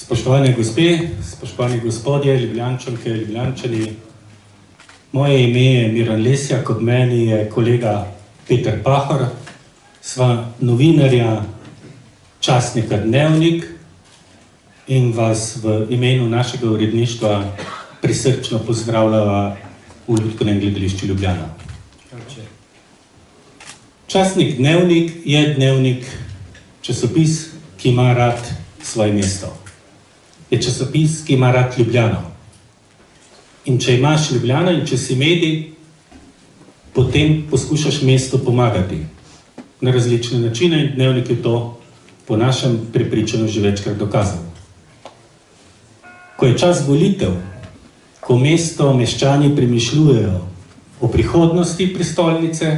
Spoštovane gospe, spoštovani gospodje, Ljubljančanke, Ljubljančani, moje ime je Miran Lesjak, od meni je kolega Peter Pahor, sva novinarja časnika Dnevnik in vas v imenu našega uredništva prisrčno pozdravljava v Lutkovnem gledališču Ljubljana. Časnik Dnevnik je dnevnik, časopis, ki ima rad svoje mesto. Je časopis, ki ima rad Ljubljano. In če imaš Ljubljano in če si medij, potem poskušaš mestu pomagati na različne načine in Dnevnik je to po našem prepričanju že večkrat dokazal. Ko je čas volitev, ko mesto, meščani premišljujejo o prihodnosti prestolnice,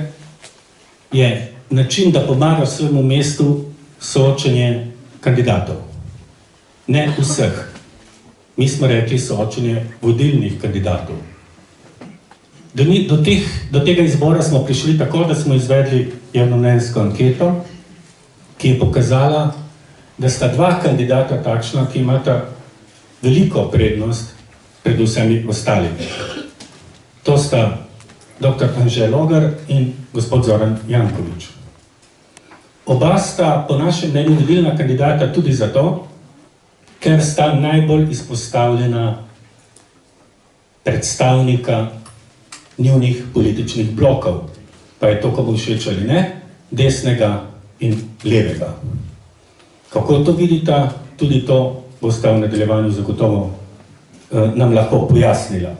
je način, da pomaga svojemu mestu soočenje kandidatov. Ne vseh. Mi smo rekli soočenje vodilnih kandidatov. Do tega izbora smo prišli tako, da smo izvedli javnomnenjsko anketo, ki je pokazala, da sta dva kandidata takšna, ki imata veliko prednost pred vsemi ostalimi. To sta dr. Anže Logar in gospod Zoran Janković. Oba sta po našem mnenju vodilna kandidata tudi zato, ker sta najbolj izpostavljena predstavnika njunih političnih blokov, pa je to, ko bo všeč ali ne, desnega in levega. Kako to vidita, tudi to bosta v nadaljevanju zagotovo nam lahko pojasnila.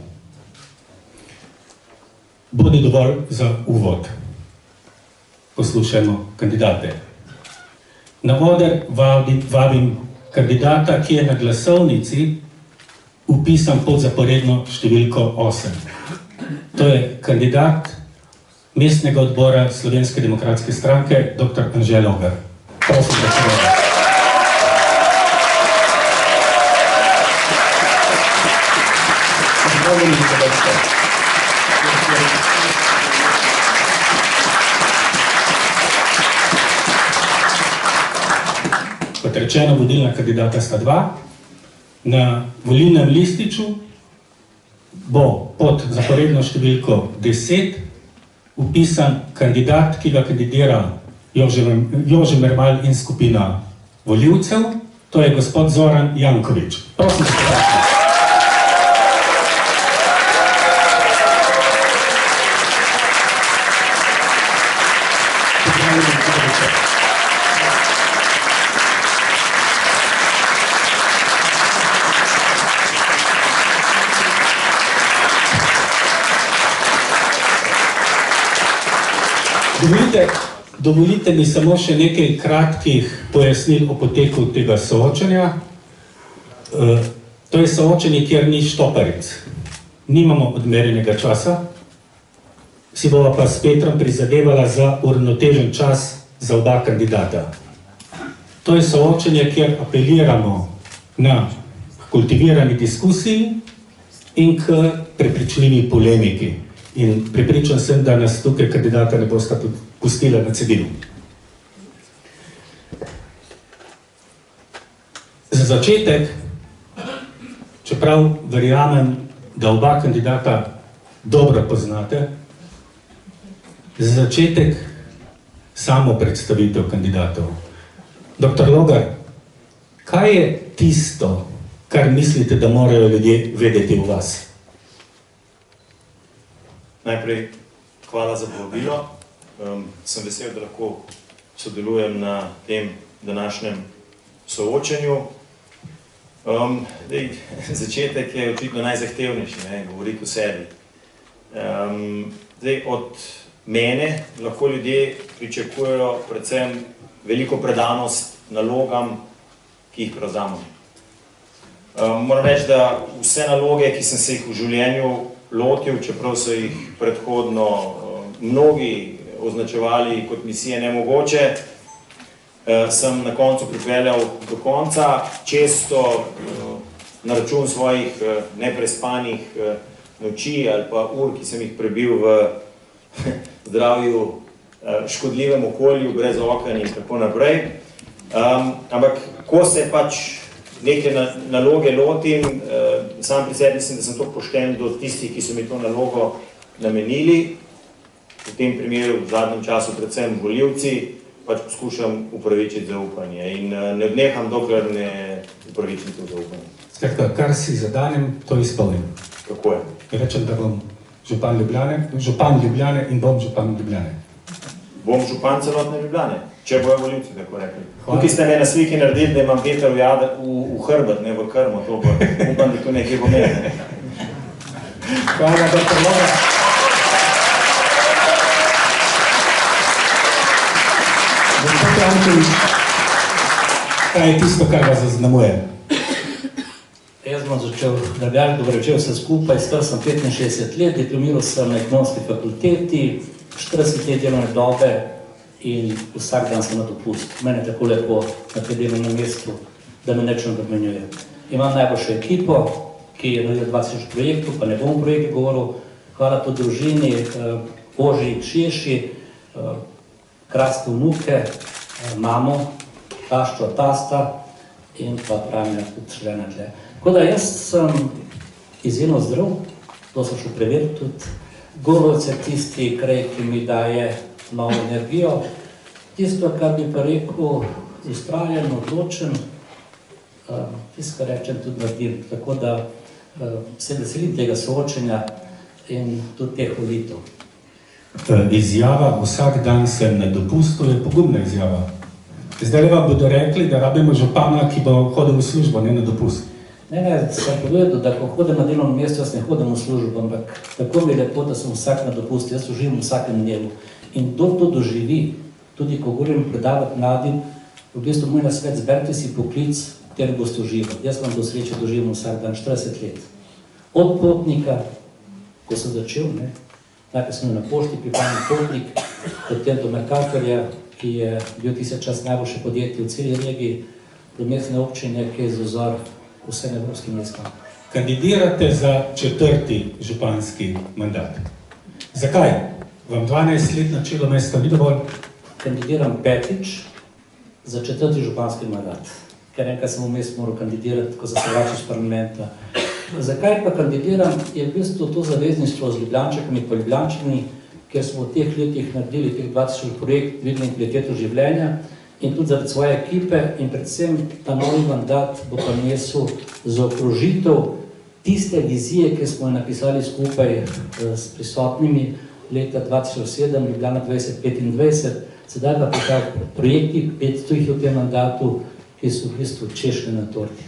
Bude dovolj za uvod. Poslušajmo kandidate. Na oder vabim kandidata, ki je na glasovnici upisan pod zaporedno številko 8. To je kandidat mestnega odbora Slovenske demokratske stranke, dr. Anže Logar. Prosim, da se vodi. Kot rečeno, vodilna kandidata sta dva. Na volilnem lističu bo pod zaporedno številko 10 upisan kandidat, ki ga kandidira Jože Mermal in skupina volivcev. To je gospod Zoran Janković. Prosim, da se vodi. Dovolite mi samo še nekaj kratkih pojasnil o poteku tega soočenja. To je soočenje, kjer ni štoparic. Nimamo odmerjenega časa. Si bova pa s Petrom prizadevala za uravnotežen čas za oba kandidata. To je soočenje, kjer apeliramo na kultivirani diskusiji in k prepričljivi polemiki. In prepričan sem, da nas tukaj kandidata ne bosta pustila na cedilu. Za začetek, čeprav verjamem, da oba kandidata dobro poznate, za začetek samo predstavitev kandidatov. Dr. Logar, kaj je tisto, kar mislite, da morajo ljudje vedeti o vas? Najprej hvala za povabilo. Sem vesel, da lahko sodelujem na tem današnjem soočenju. Začetek je očitno najzahtevnejši, govoriti o sebi. Od mene lahko ljudje pričakujejo predvsem veliko predanost nalogam, ki jih prevzamem. Moram reči, da vse naloge, ki sem se jih v življenju lotil, čeprav so jih predhodno mnogi označevali kot misije nemogoče, sem na koncu pripeljal do konca, često na račun svojih neprespanih noči ali pa ur, ki sem jih prebil v zdravju, škodljivem okolju, brez oken in tako naprej. Ampak ko se pač neke naloge lotim, sam pri sebi mislim, da sem to pošten do tistih, ki so mi to nalogo namenili, v tem primeru v zadnjem času predvsem volivci, pač poskušam upravičiti zaupanje in ne odneham, dokler ne upravičim to zaupanje. Skratka, kar si zadanem, to izpolnim. Kako je? Rečem, da bom župan Ljubljane in bom župan Ljubljane. Bom župan celotne Ljubljane, če bojo volivci tako rekli. Tukaj ste me na sliki naredili, da imam veter v hrbet, ne v krmo, to bo, upam, da to nekaj pomeni. Hvala, dr. Logar. Gospod Janković, kaj je tisto, kar vas zaznamuje? Jaz bom začel, dobro večer vse skupaj, star sem 65 let, diplomiral sem na ekonomski fakulteti, 40 let delovne dobe in vsak dan sem na dopust. Mene je tako lepo na tem delovnem mestu, da me nič ne obremenjuje. Imam najboljšo ekipo, ki je naredila 20 projektov, pa ne bom o projektu govoril. Hvala to družini, Boži, Širši, krasne vnuke, mamo, taščo, tasta in pa pravim, tudi žena tle. Tako da jaz sem izjemno zdrav, to sem šel preveriti tudi. Gorovec je tisti kraj, ki mi daje novo energijo. Tisto, kar bi pa rekel, ustrajen, odločen, tisto, kar rečem, tudi naredim. Tako da se veselim tega soočenja in tudi teh volitev. Izjava, vsak dan sem na dopustu, je pogumna izjava. Zdaj vam bodo rekli, da rabimo župana, ki bo hodil v službo, ne na dopust. Ne, sem povedal, da ko hodim na delovno mesto, jaz ne hodim v službo, ampak tako mi je lepo, da sem vsak na dopustu, jaz uživim v vsakem dnevu. In kdo to doživi, tudi ko govorim predavati mladim, v bistvu moj nasvet, zberite si poklic, kateri boste uživali. Jaz vam do sreče doživim vsak dan 40 let. Od potnika, ko sem začel, najprej sem na pošti, pripravljen potnik, potem do Mercatorja, ki je bil tisti čas najboljše podjetje v celi regiji, do mestne občine, ki je vzor vsem evropskim mestom. Kandidirate za 4. županski mandat. Zakaj? Vam 12 let na čelu mesta ni dovolj? Kandidiram 5. za 4. županski mandat. Ker enkrat sem vmes moral kandidirati, ko sem se vračal iz parlamenta. Zakaj pa kandidiram, je v bistvu to zavezništvo z Ljubljančakami pa Ljubljančani, ker smo v teh letih naredili teh 20 projekt, dvignili kvaliteto življenja in tudi zaradi svoje ekipe in predvsem ta novi mandat bo pa nesel zaokrožitev tiste vizije, ki smo jo napisali skupaj s prisotnimi leta 2007, Ljubljana 2025, sedaj pa prihajajo projekti, 500 jih v tem mandatu, ki so v bistvu češnje na torti.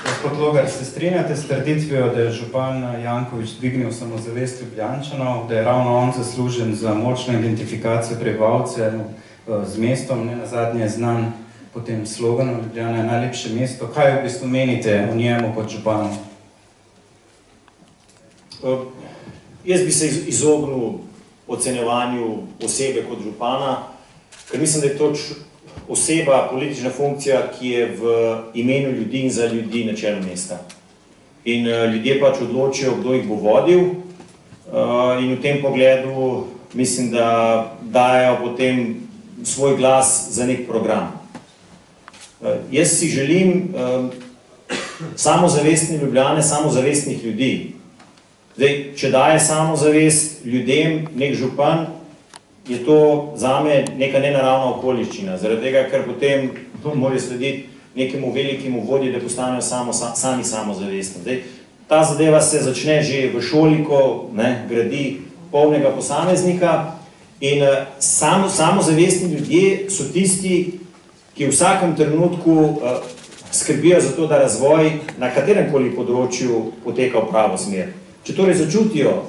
Gospod Logar, se strinjate s trditvijo, da je župan Janković dvignil samozavest Ljubljančanov, da je ravno on zaslužen za močno identifikacijo prebivalcev z mestom, ne nazadnje znan po tem sloganu Ljubljana je najlepše mesto. Kaj v bistvu menite o njemu kot županu? Jaz bi se izognil ocenjevanju osebe kot župana, ker mislim, da je to oseba, politična funkcija, ki je v imenu ljudi in za ljudi na čelu mesta. In ljudje pač odločijo, kdo jih bo vodil in v tem pogledu mislim, da dajo potem svoj glas za nek program. Jaz si želim samozavestne Ljubljane, samozavestnih ljudi. Zdaj, če daje samozavest ljudem nek župan, je to zame neka nenaravna okoliščina, zaradi tega, ker potem morajo slediti nekemu velikemu vodji, da postanejo sami samozavestni. Zdaj, ta zadeva se začne že v šoli, ko gradi polnega posameznika in samozavestni ljudje so tisti, ki v vsakem trenutku skrbijo za to, da razvoj na kateremkoli področju poteka v pravo smer. Če torej začutijo,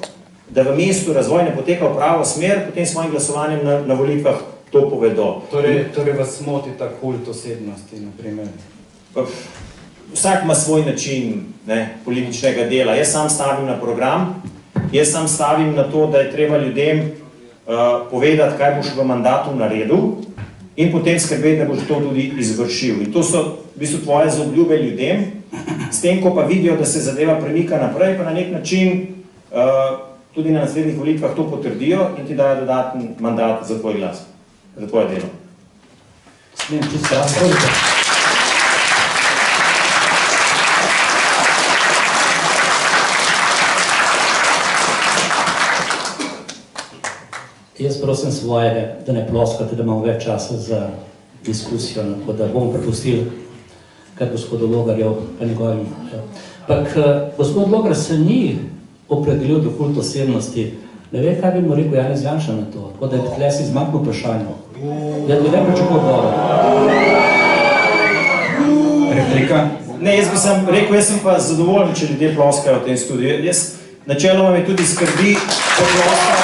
da v mestu razvoj ne poteka v pravo smer, potem s svojim glasovanjem na volitvah to povedo. Torej vas moti ta kult osebnosti, na primer? Vsak ima svoj način političnega dela. Jaz sam stavim na program, jaz sam stavim na to, da je treba ljudem povedati, kaj boš v mandatu naredil in potem skrbeti, da boš to tudi izvršil. In to so v bistvu tvoje zaobljube ljudem S tem, ko pa vidijo, da se zadeva premika naprej, pa na nek način tudi na naslednjih volitvah to potrdijo in ti dajo dodaten mandat za tvoj glas, za tvoje delo. Smem čisto razpravljati. Jaz prosim svojega, da ne ploskate, da imamo več časa za diskusijo, tako da bom prepustil kar gospodu Logarjev pa njegovim. Ampak gospod Logar se ni opredelil do kult osebnosti. Ne ve, kaj bi mu rekel Janez Janša na to, tako da je tle si izmaknil vprašanje. Jaz bi ne pričakoval odgovor. Replika? Ne, jaz sem pa zadovoljen, če ljudje ploskajo v tem studiu. Jaz načeloma me tudi skrbi, ko ploska.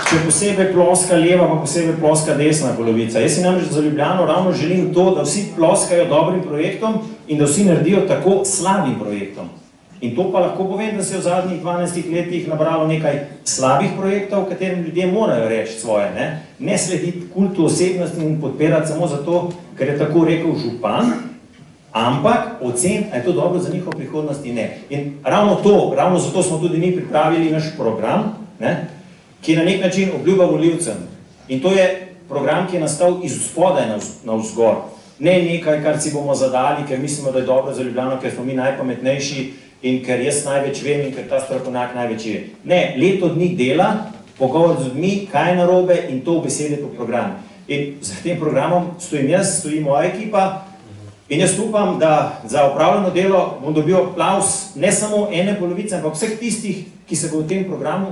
Če posebej ploska leva, pa posebej ploska desna polovica. Jaz si namreč za Ljubljano ravno želim to, da vsi ploskajo dobrim projektom in da vsi naredijo tako slabim projektom. In to pa lahko povem, da se je v zadnjih 12 letih nabralo nekaj slabih projektov, v katerem ljudje morajo reči svoje. Ne slediti kultu osebnosti in podpirati samo zato, ker je tako rekel župan, ampak oceniti, a je to dobro za njihov prihodnost in ne. In ravno zato smo tudi mi pripravili naš program, ki na nek način obljuba volivcem. In to je program, ki je nastal iz spodaj na vzgor. Ne nekaj, kar si bomo zadali, ker mislimo, da je dobro za Ljubljano, ker smo mi najpametnejši in ker jaz največ vem in ker ta strokovnjak največ ve. Ne, leto dni dela, pogovor z ljudmi, kaj je narobe in to v besede po programu. In za tem programom stojim jaz, stoji moja ekipa in jaz upam, da za opravljeno delo bom dobil aplavz ne samo ene polovice, ampak vseh tistih, ki se bo v tem programu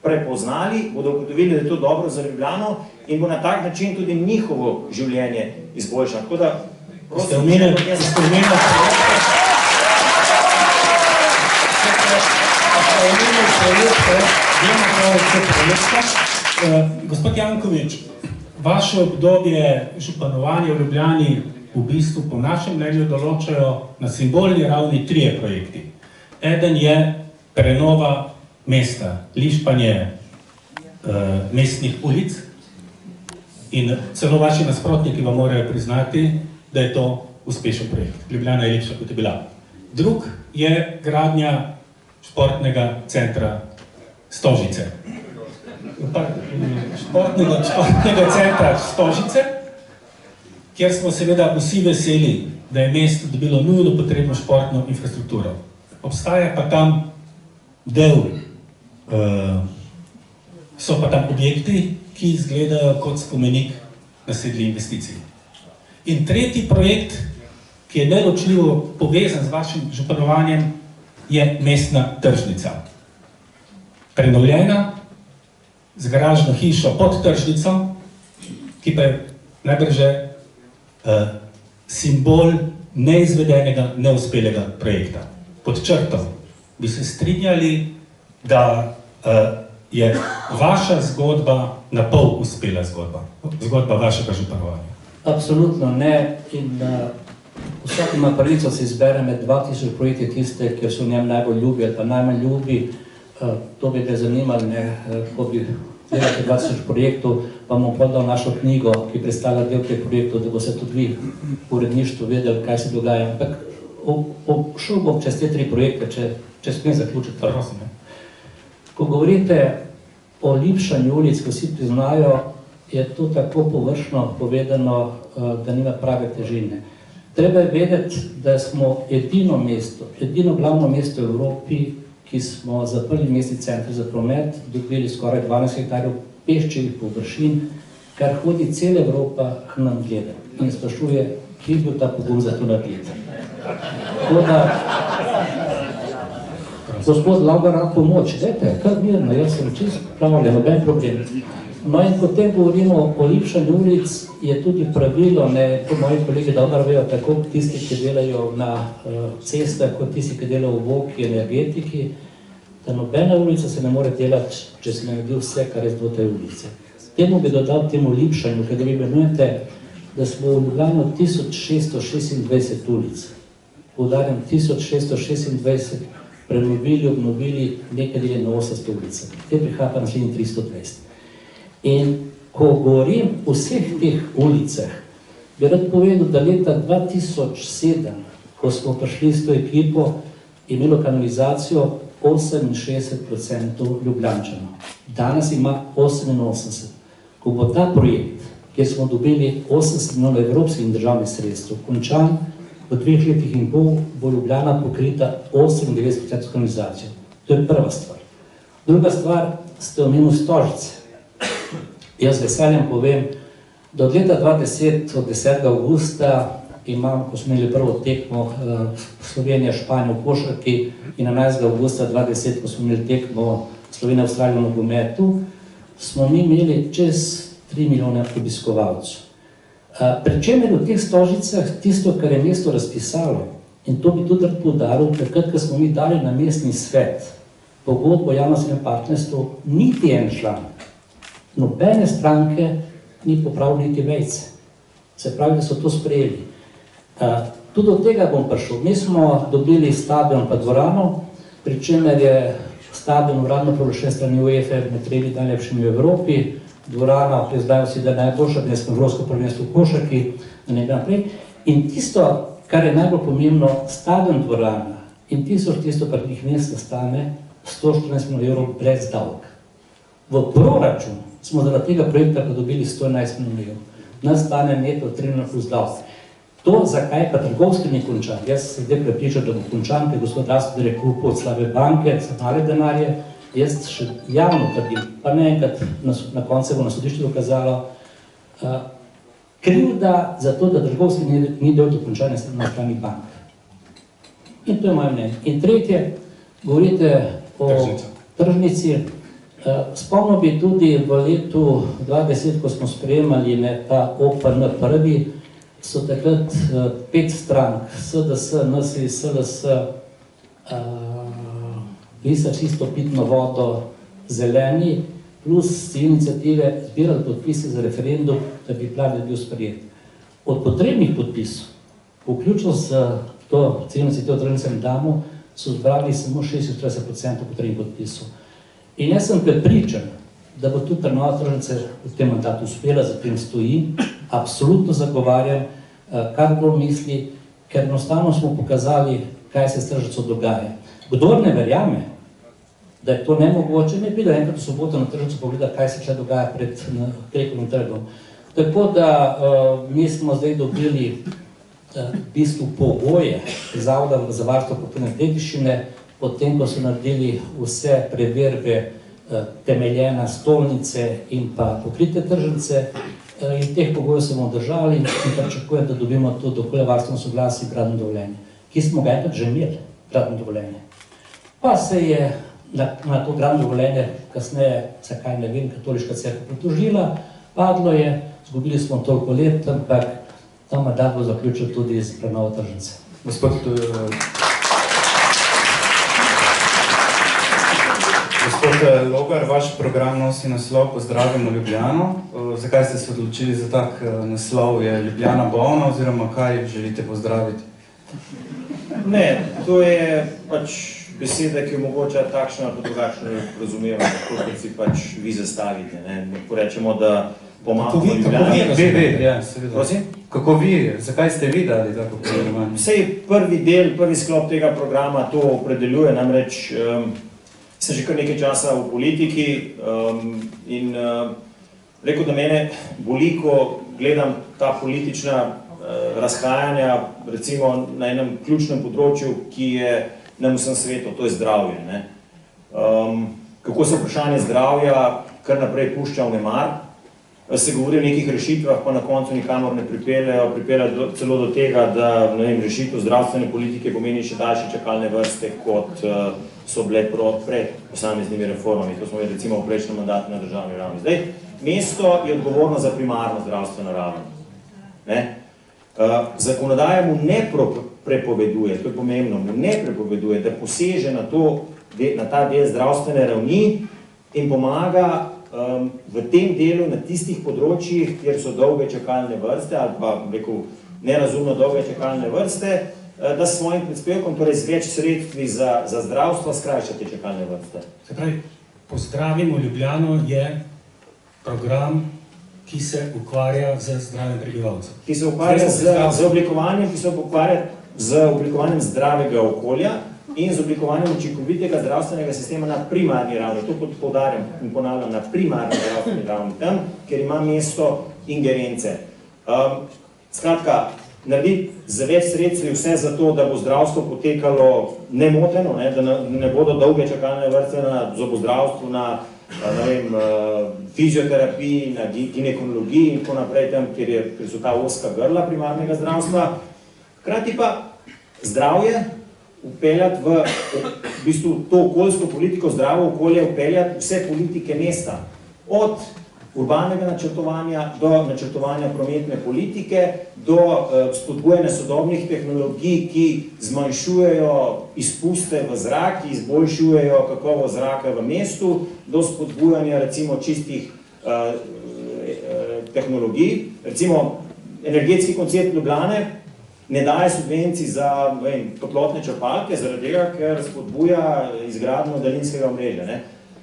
prepoznali, bodo ugotovili, da je to dobro za Ljubljano in bo na tak način tudi njihovo življenje izboljšano. Tako da, prosim, Gospod Janković, vaše obdobje županovanja v Ljubljani v bistvu po našem mnenju določajo na simbolni ravni 3 projekti. Eden je prenova mesta, lišpanje mestnih ulic in celo vaši nasprotniki vam morajo priznati, da je to uspešen projekt. Ljubljana je lepša, kot je bila. Drug je gradnja športnega centra Stožice. Športnega centra Stožice, kjer smo seveda vsi veseli, da je mesto dobilo nujno potrebno športno infrastrukturo. Obstaja pa tam so pa tam objekti, ki izgledajo kot spomenik nasedli investicij. In tretji projekt, ki je neločljivo povezan z vašim županovanjem, je mestna tržnica. Prenovljena, z garažno hišo pod tržnico, ki pa je najbrž simbol neizvedenega, neuspelega projekta. Pod črto bi se strinjali, da je vaša zgodba na pol uspela zgodba vašega županovanja. Absolutno ne. In vsak ima pravico se izbere med 2000 projekti tiste, kjer so v njem najbolj ljubi ali pa najmanj ljubi. To bi ga zanimali, ko bi delali 2000 projektov, pa bomo podal našo knjigo, ki predstavlja del teh projektov, da bo se tudi vi v uredništvu vedeli, kaj se dogaja. Ampak šel bom čez te 3 projekte, če smem zaključiti. Ko govorite o lepšanju ulic, ko vsi priznajo, je to tako površno povedano, da nima prave težine. Treba je vedeti, da smo edino glavno mesto v Evropi, ki smo zaprli mestni center za promet, dobili skoraj 12 hektarjev peščevih površin, kar hodi cela Evropa k nam gleda in sprašuje, kje je bil ta pogum za to narediti. Tako da, gospod Logar, pomoč, dajte, kar mirno, jaz sem čisto pravljen, noben problem. No in potem govorimo o lepšanju ulic, je tudi pravilo, to moji kolegi dobro vejo, tako tisti, ki delajo na cestah, kot tisti, ki delajo v voki, energetiki, da nobena ulica se ne more delati, če se ne naredi vse, kar je do te ulice. Temu bi dodal temu lepšanju, ker vi imenujete, da smo v Ljubljani 1626 ulic. Poudarjam, 1626 prenovili, obnovili nekaj deli na 800 ulice. Te prihaja pa naslednji 320. In ko govorim o vseh teh ulicah, Bi rad povedal, da leta 2007, ko smo prišli s to ekipo, je imelo kanalizacijo 68% Ljubljančanov. Danes ima 88%. Ko bo ta projekt, kjer smo dobili 80 milijonov evropskih in državnih sredstev, končan, v 2 letih in pol bo Ljubljana pokrita 98% kanalizacijo. To je prva stvar. Druga stvar, ste omenili Stožice. Jaz z veseljem povem, da od leta 2010, od 10. avgusta, imam, ko smo imeli prvo tekmo Slovenija-Španija v košarki in 11. avgusta 2010, ko smo imeli tekmo Slovenija-Avstralija v nogometu, smo mi imeli čez 3 milijone obiskovalcev. Pričemer v teh Stožicah tisto, kar je mesto razpisalo, in to bi tudi rad poudaril, takrat, ko smo mi dali na mestni svet pogodbo o javno-zasebnem partnerstvu, niti en član, nobene stranke ni popravil niti vejce. Se pravi, da so to sprejeli. Tudi od tega bom prišel. Mi smo dobili stadion pa dvorano, pri čemer je stadion uradno proglašen strani UEFA med 3 najlepšimi v Evropi, dvorana, priznajo si, da je najboljša, da smo evropsko prvenstvo v košarki, da ne gre naprej. In tisto, kar je najbolj pomembno, stadion, dvorana in 1300 parkirnih mest stane 114 milijonov evrov brez davka. V proračun smo zaradi tega projekta dobili 111 milijonov evrov. Nas stane neto 3 milijonov plus davka. To, zakaj pa trgovski ni končan, jaz se zdaj prepričam, da bo končan, ker gospod Rasto je kupil od slabe banke, za male denarje, jaz še javno trdim, pa ne enkrat na koncu bo na sodišču dokazalo, krivda za to, da trgovski ni del dokončanja na strani bank. In to je moje mnenje. In tretje, govorite o tržnici. Spomnil bi tudi v letu 2010, ko smo sprejemali ta OPN prvi, so takrat 5 strank, SDS, NSI, SLS, Lista čisto pitno vodo, Zeleni, plus iniciative zbirali podpise za referendum, da bi plan bil sprejet. Od potrebnih podpisov, vključno s to iniciativo Tržnicem damu, so zbrali samo 46% potrebnih podpisov. In jaz sem prepričan, da bo tudi prenova tržnice v tem mandatu uspela, za tem stoji, absolutno zagovarjam, kar bolj misli, ker enostavno smo pokazali, kaj se s tržnico dogaja. Kdor ne verjame, da je to nemogoče, ne pride enkrat v soboto na tržnico pogledati, kaj se še dogaja pred Krekovim trgom. Tako da mi smo zdaj dobili v bistvu pogoje Zavoda za varstvo kulturne dediščine, potem, ko so naredili vse preverbe temeljena stolnice in pa pokrite tržnice, in teh pogojev se bomo držali in pričakujem, da dobimo to okoljevarstveno soglasje gradbeno dovoljenje, ki smo ga enkrat že imeli, gradbeno dovoljenje. Pa se je na to gradbeno dovoljenje kasneje, zakaj ne vem, katoliška cerkev pritožila, padlo je, izgubili smo toliko let, ampak ta mandat bo zaključil tudi z prenovo tržnice. Gospod Logar, vaš program nosi naslov Pozdravimo Ljubljano. Zakaj ste se odločili za tak naslov? Je Ljubljana bolna oziroma kaj želite pozdraviti? Ne, to je pač beseda, ki omogoča takšno ali drugačno razumevanje, kot si pač vi zastavite. Ko rečemo, da pomagamo Ljubljana. Kako vi? Zakaj ste vi dali tako poimenovanje? Sej prvi sklop tega programa to opredeljuje, namreč sem že kar nekaj časa v politiki in rekel, da mene boli, ko gledam ta politična razhajanja, recimo na enem ključnem področju, ki je na vsem svetu, to je zdravje. Kako se vprašanje zdravja kar naprej pušča v nemar, se govori o nekih rešitvah, pa na koncu nikamor ne pripeljejo celo do tega, da rešitev zdravstvene politike pomeni še daljše čakalne vrste, kot so bile pred posameznimi reformami. To smo imeli recimo v prejšnjem mandatu na državni ravni. Zdaj, mesto je odgovorno za primarno zdravstveno raven. Zakonodaja mu ne prepoveduje, to je pomembno, mu ne prepoveduje, da poseže na ta del zdravstvene ravni in pomaga v tem delu na tistih področjih, kjer so dolge čakalne vrste ali pa, rekel, nerazumno dolge čakalne vrste, da s svojim prispevkom, torej z več sredstvi za zdravstvo, skrajša te čakalne vrste. Se pravi, Pozdravimo Ljubljano je program, ki se ukvarja z zdravjem prebivalcev. Ki se ukvarja z oblikovanjem zdravega okolja in z oblikovanjem učinkovitega zdravstvenega sistema na primarni ravni. To poudarjam in ponavljam, na primarni zdravstveni ravni, tam, kjer ima mesto ingerence. Skratka, narediti za več sredstvi vse za to, da bo zdravstvo potekalo nemoteno, da ne bodo dolge čakalne vrste na zobozdravstvu, na fizioterapiji, na ginekologiji in tako naprej, tam, kjer so ta ozka grla primarnega zdravstva. Hkrati pa zdravje upeljati v bistvu to okoljsko politiko, zdravo okolje upeljati vse politike mesta. Od urbanega načrtovanja do načrtovanja prometne politike, do spodbujanja sodobnih tehnologij, ki zmanjšujejo izpuste v zrak, ki izboljšujejo kakovost zraka v mestu, do spodbujanja recimo čistih tehnologij. Recimo energetski koncept Ljubljane ne daje subvencij za toplotne črpalke, zaradi tega, ker spodbuja izgradnjo daljinskega omrežja.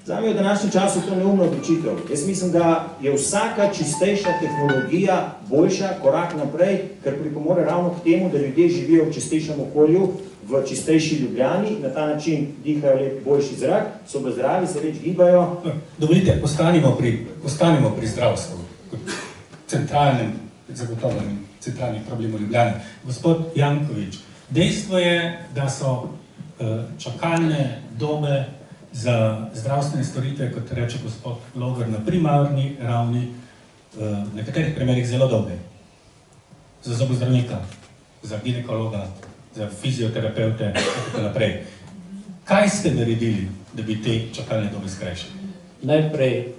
Zame je v današnjem času to neumna odločitev. Jaz mislim, da je vsaka čistejša tehnologija boljša, korak naprej, ker pripomore ravno k temu, da ljudje živijo v čistejšem okolju, v čistejši Ljubljani, na ta način dihajo lep boljši zrak, so bolj zdravi, se več gibajo. Dovolite, postanimo pri zdravstvu, kot centralnem zagotavljanju centralnih problemov Ljubljane. Gospod Janković, dejstvo je, da so čakalne dobe za zdravstvene storitve, kot reče gospod Logar, na primarni ravni v nekaterih primerih zelo dolge. Za zobozdravnika, za ginekologa, za fizioterapeute in tako naprej. Kaj ste naredili, da bi te čakalne dobe skrajšali? Najprej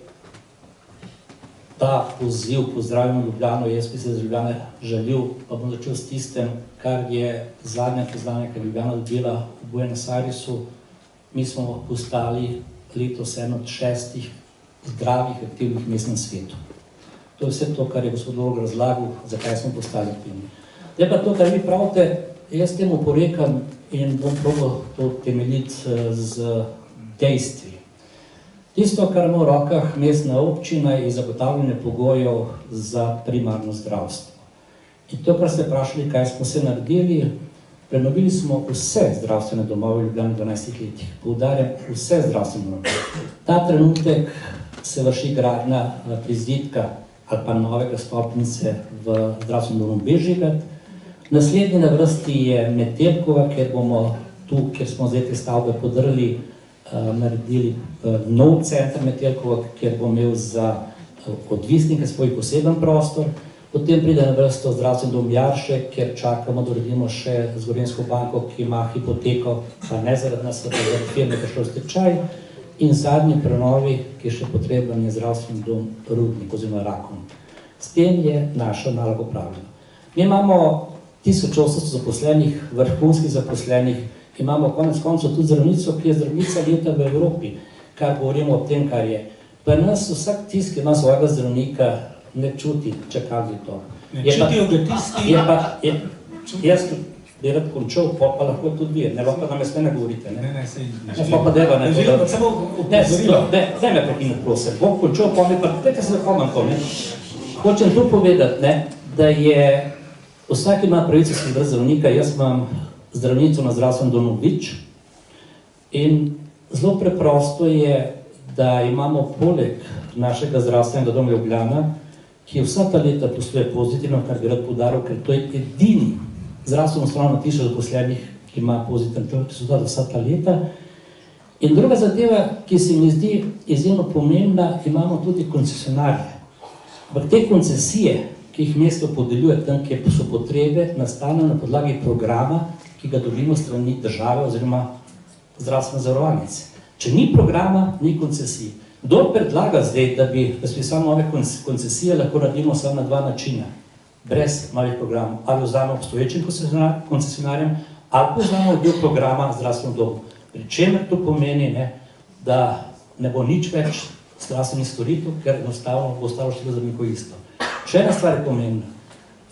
ta poziv Pozdravimo Ljubljano, jaz bi se z Ljubljane želil, pa bom začel s tistem, kar je zadnja priznanje, kar Ljubljana dobila v Buenos Airesu. Mi smo postali letos eno od 6 zdravih, aktivnih mest na svetu. To je vse to, kar je gospod Logar razlagal, zakaj smo postali aktivni. Zdaj pa to, kar vi pravite, jaz temu porekam in bom probal to temeljiti z dejstvi. Tisto, kar ima v rokah mestna občina, je zagotavljanje pogojev za primarno zdravstvo. In to, kar ste vprašali, kaj smo se naredili, prenovili smo vse zdravstvene domove v Ljubljani v 12 letih. Poudarjam, vse zdravstvene domove. Ta trenutek se vrši gradnja prizidka ali pa novega stopnice v zdravstvenem domu Bežigrad. Naslednji na vrsti je Metelkova, kjer bomo tu, kjer smo zdaj te stavbe podrli, naredili nov center Metelkova, kjer bo imel za odvisnike svoj poseben prostor. Potem pride na vrsto zdravstveni dom Jarše, kjer čakamo, da uredimo še z Gorenjsko banko, ki ima hipoteko, pa ne zaradi nas, da je firme prišlo v stečaj. In zadnji prenovi, ki je še potreben, je zdravstveni dom Rudnik oziroma Rakon. S tem je naša naloga opravljena. Mi imamo 1800 zaposlenih, vrhunskih zaposlenih, imamo konec koncev tudi zdravnico, ki je zdravnica leta v Evropi, kar govorimo o tem, kar je. Pa nas vsak tisk, ki ima svojega zdravnika, ne čuti čakalni dob. Ne čutijo ga tisti... Jaz bi rad končal, pa lahko tudi vi, ne lahko nam ne govorite. Ne, sej ne želim. Pa deva ne želim. Samo upozorilo. Zdaj me prekiniti, prosim. Bom končal, pa mi pa dajte se zapomnim to. Hočem tu povedati, da je vsak ima pravico skrbeti zdravnika. Jaz imam zdravnico na zdravstvenem domu Vič in zelo preprosto je, da imamo poleg našega zdravstvenega doma Ljubljana, ki vsa ta leta posluje pozitivno, kar bi rad poudaril, ker to je edini zdravstveno ustanova tisoč zaposlenih, ki ima pozitivno rezultat vsa ta leta. In druga zadeva, ki se mi zdi izjemno pomembna, imamo tudi koncesionarje. Ampak te koncesije, ki jih mesto podeljuje tam, kjer so potrebe, nastanejo na podlagi programa, ki ga dobimo strani države oziroma zdravstvene zavarovalnice. Če ni programa, ni koncesij. Kdo predlaga zdaj, da bi razpisali nove koncesije, lahko naredimo samo na dva načina, brez novih programov. Ali vzamemo obstoječim koncesionarjem, ali pa vzamemo del programa zdravstvenem domu. Pri čemer to pomeni, da ne bo nič več zdravstvenih storitev, ker enostavno bo ostalo število zdravnikov isto. Še ena stvar je pomembna.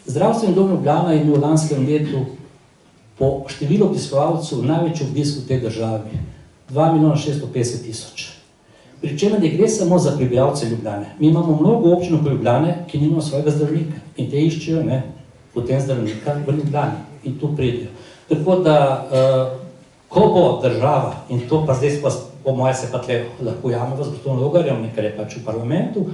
Zdravstveni dom Ljubljana je imel v lanskem letu po številu obiskovalcev največji obisk v tej državi, 2 650 000. pri čemer ne gre samo za prebivalce Ljubljane. Mi imamo mnogo občin v Ljubljane, ki nimajo svojega zdravnika in te iščejo potem zdravnika v Ljubljani in tu pridejo. Tako da, ko bo država, in to pa zdaj po moje se pa tle lahko jameva z gospodom Logarjem, ker je pač v parlamentu,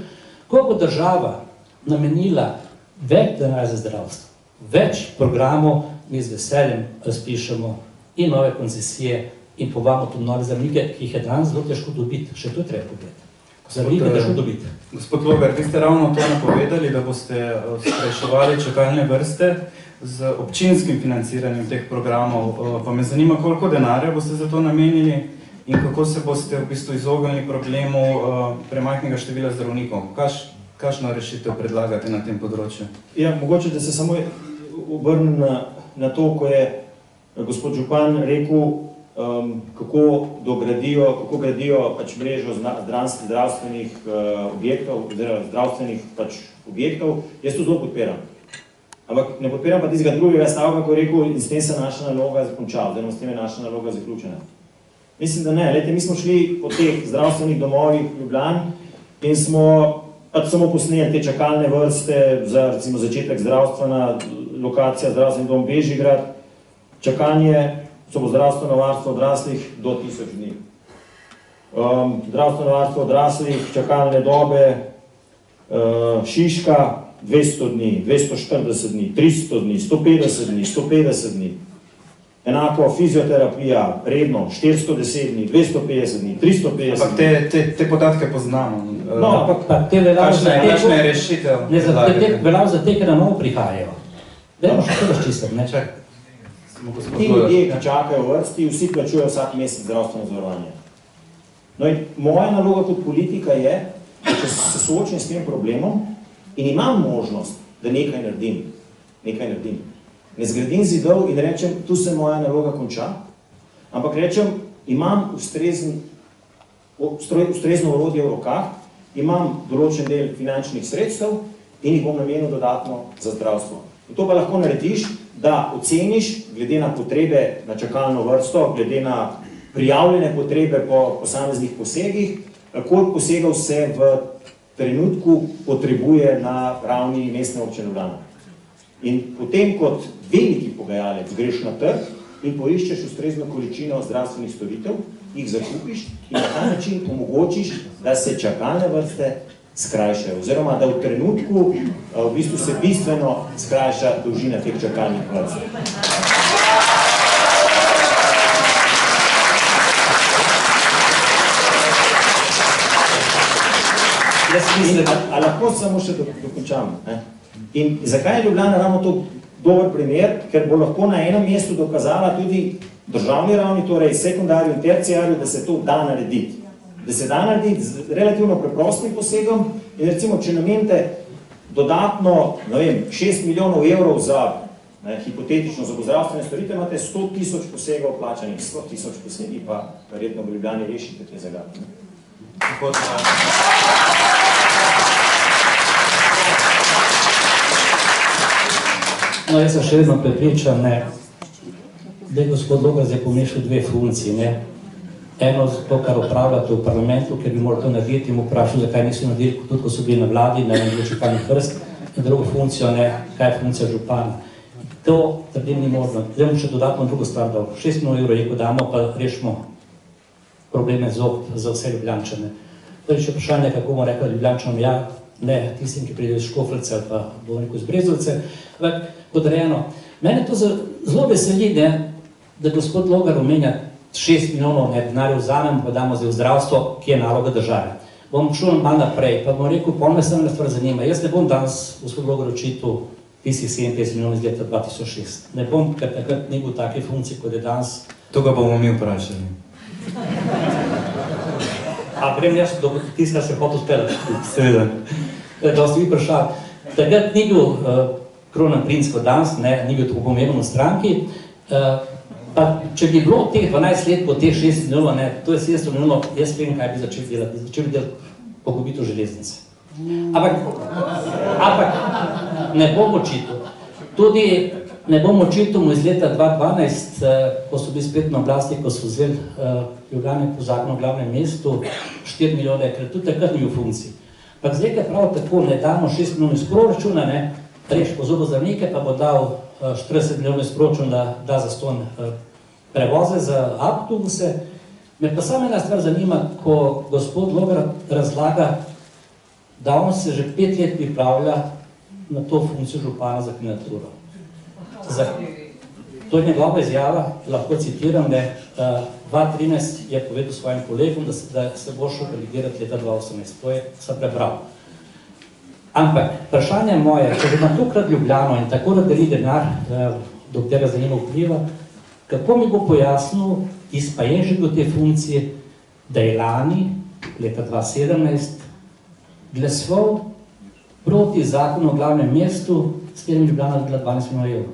ko bo država namenila več denarja za zdravstvo, več programov, mi z veseljem razpišemo in nove koncesije in povabimo tudi nove zdravnike, ki jih je danes zelo težko dobiti, še to je treba pogledati. Zdravnike je težko dobiti. Gospod Logar, vi ste ravno to napovedali, da boste skrajševali čakalne vrste z občinskim financiranjem teh programov. Pa me zanima, koliko denarja boste za to namenili in kako se boste v bistvu izognili problemu premajhnega števila zdravnikov. Kakšno rešitev predlagate na tem področju? Ja, mogoče, da se samo obrnem na to, ko je gospod župan rekel, kako gradijo pač mrežo zdravstvenih objektov, oziroma zdravstvenih pač objektov. Jaz to zelo podpiram. Ampak ne podpiram pa tistega drugega stavka, ko je rekel, in s tem se naša naloga zakončala, oziroma s tem je naša naloga zaključena. Mislim, da ne. Lejte, mi smo šli po teh zdravstvenih domovih v Ljubljani in smo pač samo posneli te čakalne vrste za recimo začetek zdravstvena lokacija, zdravstveni dom Bežigrad, čakanje zdravstveno varstvo odraslih do 1000 dni. Zdravstveno varstvo odraslih, čakalne dobe, Šiška 200 dni, 240 dni, 300 dni, 150 dni, 150 dni. Enako fizioterapija, redno, 410 dni, 250 dni, 350 dni. Ampak te podatke poznamo. No, ampak te kakšna je rešitev? Ne, veljav za te, ker na novo prihajajo. Dajmo še to razčistiti, ne? Ti ljudje, ki čakajo v vrsti, vsi plačujejo vsak mesec zdravstveno zavarovanje. No in moja naloga kot politika je, če se soočim s tem problemom in imam možnost, da nekaj naredim. Ne zgradim zidov in rečem, tu se moja naloga konča, ampak rečem, imam ustrezno orodje v rokah, imam določen del finančnih sredstev in jih bom namenil dodatno za zdravstvo. In to pa lahko narediš, da oceniš, glede na potrebe na čakalno vrsto, glede na prijavljene potrebe po posameznih posegih, koliko posegov se v trenutku potrebuje na ravni mestne občine Ljubljana. In potem kot veliki pogajalec greš na trg in poiščeš ustrezno količino zdravstvenih storitev, jih zakupiš in na ta način omogočiš, da se čakalne vrste skrajšajo, oziroma da v trenutku v bistvu se bistveno skrajša dolžina teh čakalnih vrst. A lahko samo še dokončam? In zakaj je Ljubljana ravno to dober primer? Ker bo lahko na enem mestu dokazala tudi državni ravni, torej sekundarju in terciarju, da se to da narediti. Da se da narediti z relativno preprostim posegom in recimo, če namenite dodatno, ne vem, 6 milijonov evrov za, hipotetično, za zdravstvene storitev, imate 100 000 posegov plačanih, 100 000 posegov, pa verjetno v Ljubljani rešite te zagadke. No, jaz sem še vedno prepričan, da je gospod Logar zdaj pomešal dve funkciji, Eno to, kar upravljate v parlamentu, ker bi morali to narediti in mu vprašal, zakaj niso naredili, tudi ko so bili na vladi, ne vem, čakalnih vrst, in drugo funkcijo, kaj je funkcija župana. To trdim ni možno. Zdaj bom še dodatno drugo stvar dal. 6 milijonov evrov, ko damo, pa rešimo probleme zob za vse Ljubljančane. To je še vprašanje, kako bomo rekli Ljubljančanom, ja, ne tistim, ki pridejo iz Škofljice ali pa bomo rekel iz Brezovice, ampak kot rečeno, mene to zelo veseli, da gospod Logar omenja 6 milijonov denarja vzamem, pa damo zdaj v zdravstvo, ki je naloga države. Bom šel malo naprej, pa bom rekel, pa me samo ena stvar zanima. Jaz ne bom danes, gospod Logar, očital tistih 57 milijonov iz leta 2006. Ne bom, ker takrat ni bil take funkcije, kot je danes. To ga bomo mi vprašali. A prem jaz, tisti, kar se hotel speljati. Seveda. Da ste vi vprašali. Takrat ni bil kronan princ kot danes, ni bil tako pomemben v stranki. Pa če bi bilo teh 12 let po teh 6 milijonov, to je 700 milijonov, jaz vem, kaj bi začel delati. Začel bi delati pogubitev železnice. Ampak ne bom očital. Tudi ne bom očital mu iz leta 2012, ko so bili spet na oblasti, ko so vzeli Ljubljane po zakonu o glavnem mestu, 4 milijone, ker tudi takrat ni v funkciji. Ampak zdaj, ker prav tako ne damo 6 milijonov iz proračuna, reš po zobozdravnike, pa bo dal 40 milijonov iz proračuna, da zastonj prevoze za avtobuse. Me pa samo ena stvar zanima, ko gospod Logar razlaga, da on se že 5 let pripravlja na to funkcijo župana za kandidaturo. To je njegova izjava, lahko citiram, 2013 je povedal svojim kolegom, da se bo šel kandidirati leta 2018. To je sem prebral. Ampak vprašanje moje, če ima tukrat Ljubljano in tako da deli denar, do tega za njim vpliva, kako mi bo pojasnil, pa je že do te funkcije, da je lani, leta 2017, glasoval proti zakonu o glavnem mestu, s katerim Ljubljana dobila 12 milijonov evrov.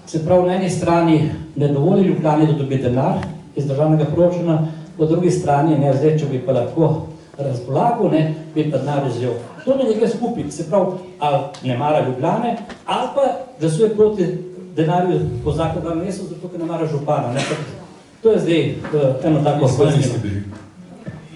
Se pravi, na eni strani ne dovoli Ljubljani, da dobi denar iz državnega proračuna, po drugi strani, zdaj, če bi pa lahko razpolagal, bi pa denar vzel. To ne gre skupaj, se pravi, ali ne mara Ljubljane, ali pa glasuje proti denarju po zakonu o glavnem mestu, zato ker ne mara župana. To je zdaj eno tako spojnjenje.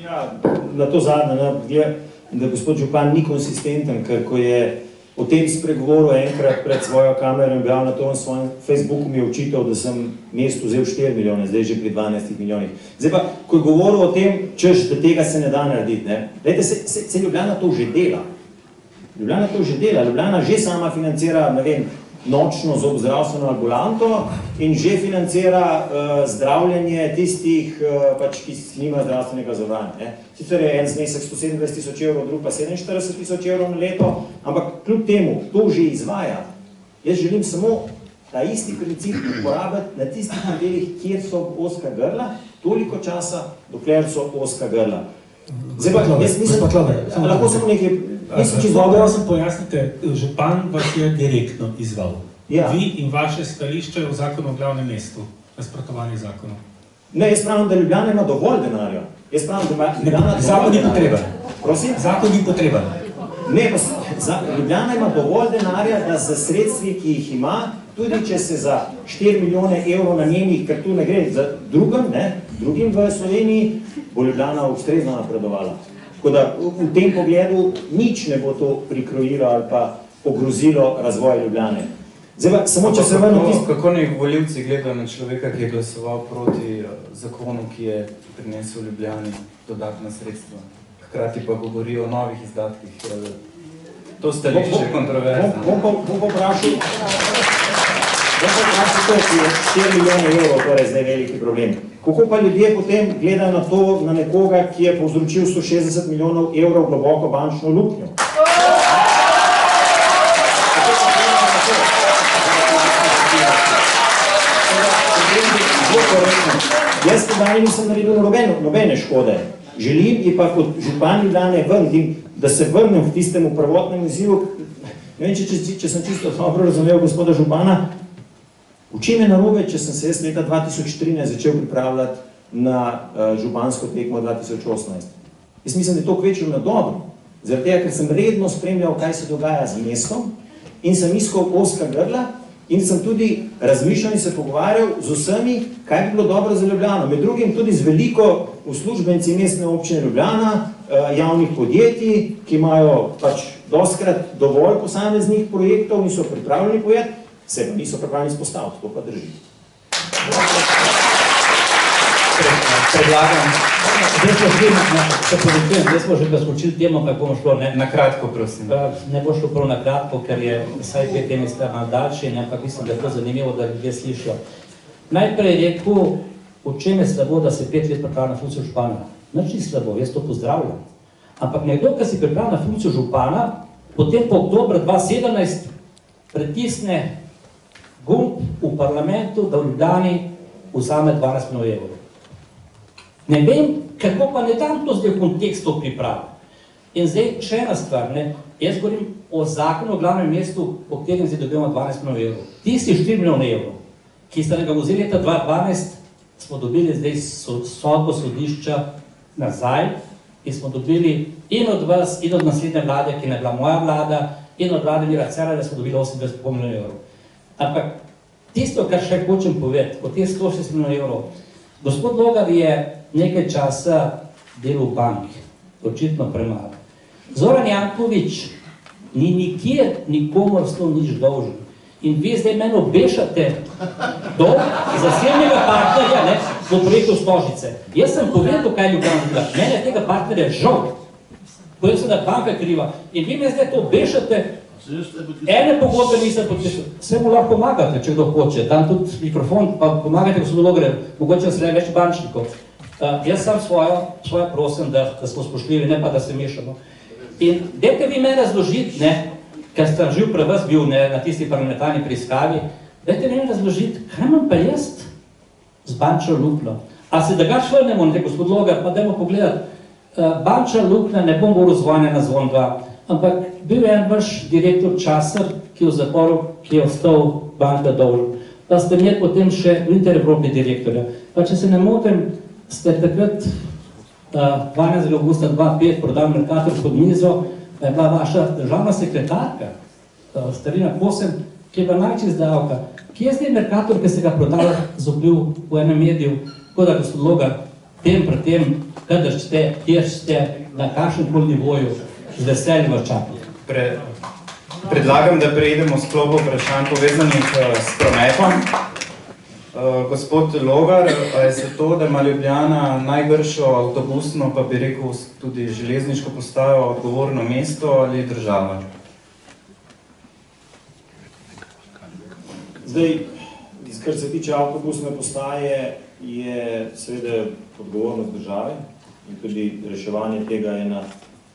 Ja, na to zadnje, da gospod župan ni konsistenten, ker ko je o tem spregovoril enkrat pred svojo kamero in objavil na to na svojem Facebooku, mi je očital, da sem mestu vzel 4 milijone, zdaj že pri 12 milijonih. Zdaj pa, ko je govoril o tem, češ, da tega se ne da narediti, Glejte, se Ljubljana to že dela. Ljubljana že sama financira, ne vem, nočno zobozdravstveno ambulanto in že financira zdravljenje tistih, ki nima zdravstvenega zavarovanja. Sicer je en znesek 127 000 evrov, drug pa 47 000 evrov na leto, ampak kljub temu to že izvaja. Jaz želim samo ta isti princip uporabiti na tistih modelih, kjer so ozka grla, toliko časa, dokler so ozka grla. Zdaj pa, jaz mislim, lahko samo nekaj, mislim, če dobro... Prosim, pojasnite, župan vas je direktno izval. Vi in vaše stališče v zakonu o glavnem mestu, nasprotovanje zakonu. Ne, jaz pravim, da Ljubljana ima dovolj denarja. Jaz pravim, da ima Ljubljana dovolj denarja. Zakon ni potreben. Prosim? Zakon ni potreben. Ne, Ljubljana ima dovolj denarja, da za sredstvi, ki jih ima, tudi če se za 4 milijone evrov na njenih, ker tu ne gre za drugim v Sloveniji, bo Ljubljana ustrezno napredovala. Tako da v tem pogledu nič ne bo to prikrojilo ali pa ogrozilo razvoj Ljubljane. Zdaj pa, samo če se vrnem tisto... Kako nek volivci gledajo na človeka, ki je glasoval proti zakonu, ki je prinesel Ljubljani dodatna sredstva? Hkrati pa govorijo o novih izdatkih. To stališče je kontroverzno. Bom pa vprašal to, ki je 4 milijone evrov, torej zdaj veliki problem. Kako pa ljudje potem gledajo na to, na nekoga, ki je povzročil 160 milijonov evrov globoko bančno luknjo? Jaz tudi nisem naredil nobene škode. Želim je pa kot župan Ljubljane ven, da se vrnem v tistemu prvotnem izzivu. Ne vem, če sem čisto dobro razumel gospoda župana, v čem je narobe, če sem se jaz leta 2013 začel pripravljati na župansko tekmo 2018. Jaz mislim, da je to kvečil na dobro, zaradi tega, ker sem redno spremljal, kaj se dogaja z mestom in sem iskal ozka grla in sem tudi razmišljal in se pogovarjal z vsemi, kaj bi bilo dobro za Ljubljano. Med drugim tudi z veliko uslužbenci mestne občine Ljubljana, javnih podjetij, ki imajo pač dostikrat dovolj posameznih projektov in so pripravljeni povedati, se pa niso pripravljeni izpostaviti, to pa drži. Predlagam, zdaj smo že preskočili temo, kako bomo šlo, Na kratko, prosim. Ne bo šlo prav na kratko, ker je vsaj te teme strana daljše, ampak mislim, da je to zanimivo, da ljudje slišijo. Najprej je rekel, v čem je slabo, da se 5 let pripravlja na funkcijo župana. Nič ni slabo, jaz to pozdravljam. Ampak nekdo, ki si pripravlja na funkcijo župana, potem po oktobru 2017 pritisne gumb v parlamentu, da v Ljubljani vzame 12 milijonov evrov. Ne vem, kako pa ne dam to zdaj v kontekstu priprave. In zdaj še ena stvar, jaz govorim o zakonu o glavnem mestu, po katerem zdaj dobivamo 12 milijonov evrov. Tisti 4 milijone evrov, ki ste ga vzeli leta 2012, smo dobili zdaj sodbo sodišča nazaj in smo dobili in od vas, in od naslednje vlade, ki ne bila moja vlada, in od vlade Mira Cerarja, da smo dobili 28,5 milijonov evrov. Ampak tisto, kar še hočem povedati, o teh 160 milijonov evrov, gospod Logar je nekaj časa delal v banki, očitno premalo. Zoran Janković ni nikjer nikomor sploh nič dolžen. In vi zdaj meni obešate dolg zasebnega partnerja, ne, v projektu Stožice. Jaz sem povedal, kaj Ljubljana dela. Mene je tega partnerja žal. Povedal sem, da banka je kriva. In vi me zdaj to obešate, ene pogodbe nisem podpisal. Vse mu lahko pomagate, če kdo hoče. Tam tudi mikrofon, pa pomagate gospodu Logarju, mogoče se več bančnikov. Jaz sam svojo prosim, da smo spoštljivi, ne pa da se mešamo. In dajte vi me razložiti, ne, ker sem živ pri vas bil na tisti parlamentarni preiskavi, dajte mi razložiti, kaj imam pa jaz z bančno luknjo. A se drugače vrnemo, ne, gospod Logar, pa dajmo pogledati, bančna luknja, ne bom govoril zvanja na Zvon 2, ampak bil je en vaš direktor Časar, ki je v zaporu, ki je ostal banka dolžen. Pa ste imeli potem še v Interevropi direktorja. Pa če se ne motim, ste takrat 12. augusta 2005 prodali Mercator pod mizo, je bila vaša državna sekretarka, Starina Kosem, ki je bila največ izdavka. Kje je zdaj Mercator, ki ste ga prodali zobljiv v enem mediju, tako da gospod Logar, tem, kadar ste, kjer ste, na kakšnem koli nivoju, z veseljem vas čakali. Predlagam, da preidemo s sklopu vprašanj povezanih s prometom. Gospod Logar, je se to, da ima Ljubljana najgršo avtobusno, pa bi rekel tudi železniško postajo, odgovorno mesto ali država? Zdaj, kar se tiče avtobusne postaje, je seveda odgovornost države in tudi reševanje tega je na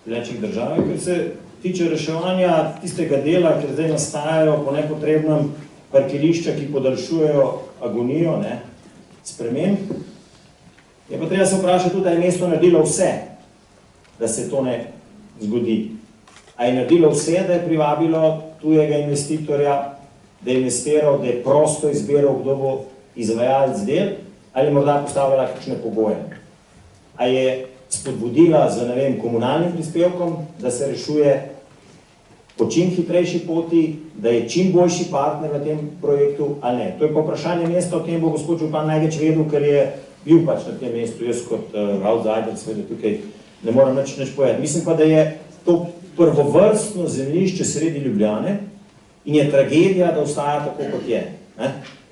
plečih države. Ker se tiče reševanja tistega dela, ker zdaj nastajajo po nepotrebnem parkirišča, ki podaljšujejo agonijo, ne, sprememb, je pa treba se vprašati tudi, da je mesto naredilo vse, da se to ne zgodi. A je naredilo vse, da je privabilo tujega investitorja, da je investiral, da je prosto izbiral, kdo bo izvajalec del, ali morda postavila kakšne pogoje. A je spodbudila z, ne vem, komunalnim prispevkom, da se rešuje po čim hitrejši poti, da je čim boljši partner v tem projektu, ali ne. To je pa vprašanje mesta, o tem bo gospod župan največ vedel, ker je bil pač na tem mestu, jaz kot outsider, seveda tukaj ne moram nič povedati. Mislim pa, da je to prvovrstno zemljišče sredi Ljubljane in je tragedija, da ostaja tako, kot je.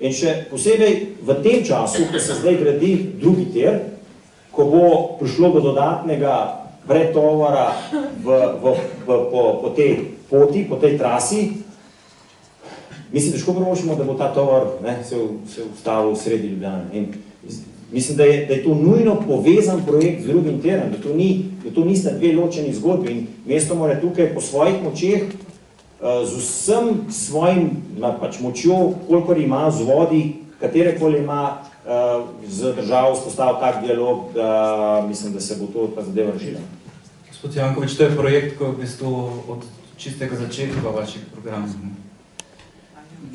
In še posebej v tem času, ko se zdaj gradi drugi tir, ko bo prišlo do dodatnega pretovora po tej poti, po tej trasi, mislim, težko primošimo, da bo ta tovor se ustavil v sredi Ljubljane. In mislim, da je to nujno povezan projekt z drugim tirom, da to nista dve ločeni zgodbi in mesto mora tukaj po svojih močeh z vsem svojim pač močjo, kolikor ima z vodi, katerekoli ima z državo vzpostavil tak dialog, da mislim, da se bo to ta zadeva rešila. Gospod Janković, to je projekt, ko je v bistvu od čistega začetka vaših programov.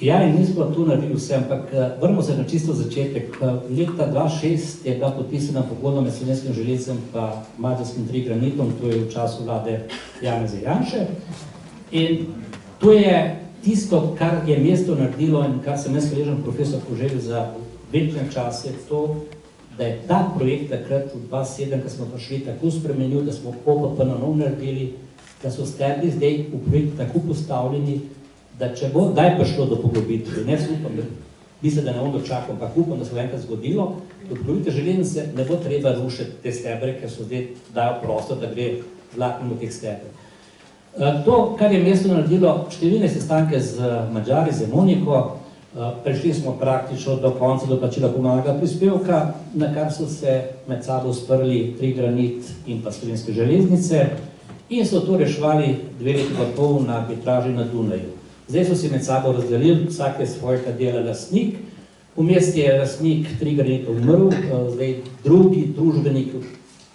Ja, in nismo tu naredili vse, ampak vrnimo se na čisto začetek. Leta 2006 je bila podpisana pogodba med Slovenskim železnicam pa madžarskim Trigranitom, to je v času vlade Janeza Janše. In to je tisto, kar je mesto naredilo in kar sem jaz hvaležen profesor Koželj za večne čase, to, da je ta projekt takrat v 2007, ko smo prišli, tako spremenil, da smo OPP na nov naredili, da so stebli zdaj v projekt tako postavljeni, da če bo daj prišlo do poglobitve, ne upam, mislim, da ne bom dočakal, ampak upam, da se bo enkrat zgodilo, do poglobitve železnice ne bo treba rušiti te stebre, ker so zdaj dajo prostor, da gre vlak mimo teh stebre. To, kar je mesto naredilo, številne sestanke z Madžari, z Emoniko, prišli smo praktično do konca doplačila komunalnega prispevka, na kar so se med sabo sprli Trigranit in pa Slovenske železnice in so to reševali 2 leti pa pol na arbitraži na Dunaju. Zdaj so si med sabo razdelili, vsak je svojega dela lastnik, vmes je lastnik Trigranita umrl, zdaj drugi družbenik v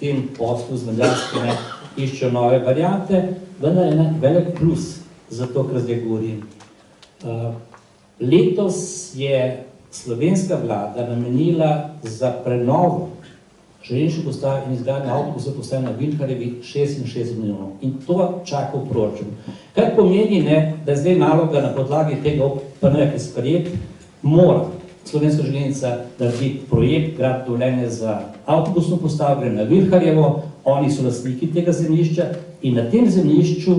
tem poslu z Madžarskimi iščejo nove variante, vendar je velik plus za to, kar zdaj govorim. Letos je slovenska vlada namenila za prenovo železniške postaje in izgradnja avtobusne postaje na Vilharjevi 66 milijonov. In to čaka v proračunu. Kar pomeni, da je zdaj naloga na podlagi tega OPN, ki je sprejet, mora Slovenska železnica narediti projekt, graditi dovoljenje za avtobusno postajo, gre na Vilharjevo, oni so lastniki tega zemljišča in na tem zemljišču,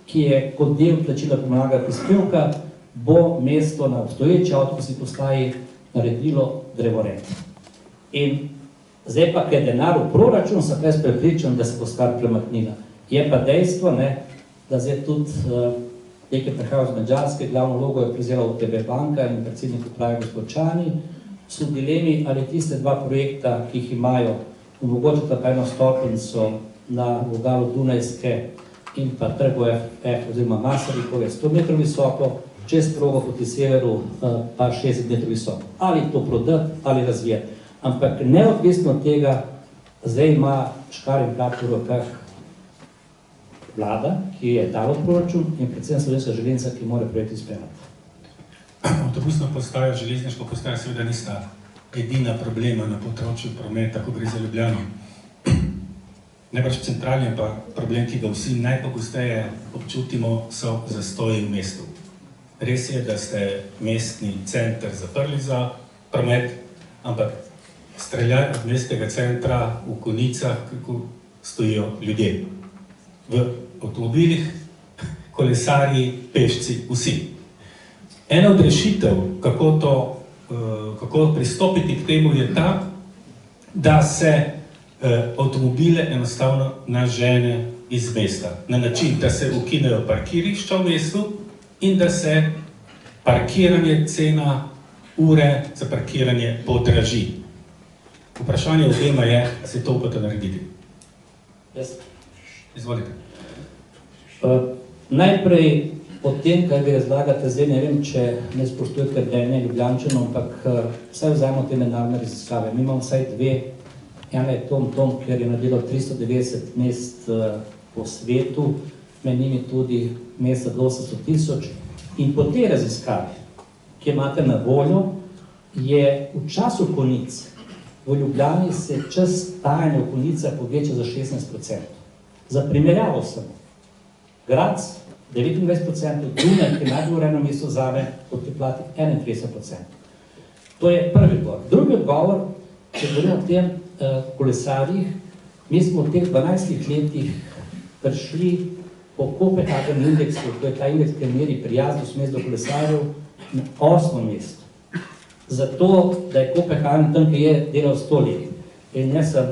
ki je kot del plačila komunalnega prispevka, bo mesto na obstoječi avtobusni postaji naredilo drevored. In zdaj pa, ker je denar v proračunu, sem jaz prepričan, da se bo stvar premaknila. Je pa dejstvo, da zdaj tudi nekaj prihajajo z Madžarske, glavno vlogo je prevzela OTP banka in predsednik uprave gospod Čani, so v dilemi, ali tiste dva projekta, ki jih imajo, omogočita pa eno stopnico na vogalu Dunajske in pa trgu F oziroma Masarykovo, 100 metrov visoko, čez progo proti severu pa 60 metrov visoko. Ali to prodati, ali razvijati. Ampak neodvisno od tega, zdaj ima škar in platno v rokah vlada, ki je dala proračun in predvsem Slovenska železnica, ki mora projekt izpeljati. Avtobusna postaja, železniška postaja seveda nista edina problema na področju prometa, ko gre za Ljubljano. Najbrž centralni pa problem, ki ga vsi najpogosteje občutimo, so zastoji v mestu. Res je, da ste mestni center zaprli za promet, ampak streljaj od mestnega centra v konicah, kako stojijo ljudje. V avtomobilih, kolesarji, pešci, vsi. Ena od rešitev, kako pristopiti k temu, je ta, da se avtomobile enostavno nažene iz mesta. Na način, da se ukinejo parkirišča v mestu in da se parkiranje, cena ure za parkiranje podraži. Vprašanje obema je, da se to upate narediti. Izvolite. Najprej o tem, kaj vi razlagate, zdaj ne vem, če ne spoštujete mnenje Ljubljančanov, ampak vsaj vzajmo te mednarodne raziskave. Mi imamo vsaj dve. Ena je Tom, ker je naredilo 390 mest po svetu, med njimi tudi mesta do 800 000. In po tej raziskavi, ki imate na voljo, je v času konic v Ljubljani se čas stajanja v konicah poveča za 16%. Za primerjavo samo. Gradc 29%, Dunaj, ki je najbolj urejeno mesto zame, proti Plati 31%. To je prvi odgovor. Drugi odgovor, če govorimo o tem kolesarjih, mi smo v teh 12 letih prišli po Kopenhagen indeksu, to je ta indeks, ki meri prijaznost mest do kolesarjev, na 8. mesto. Zato, da je Kopenhagen tam, ki je delal 100 let. In jaz sem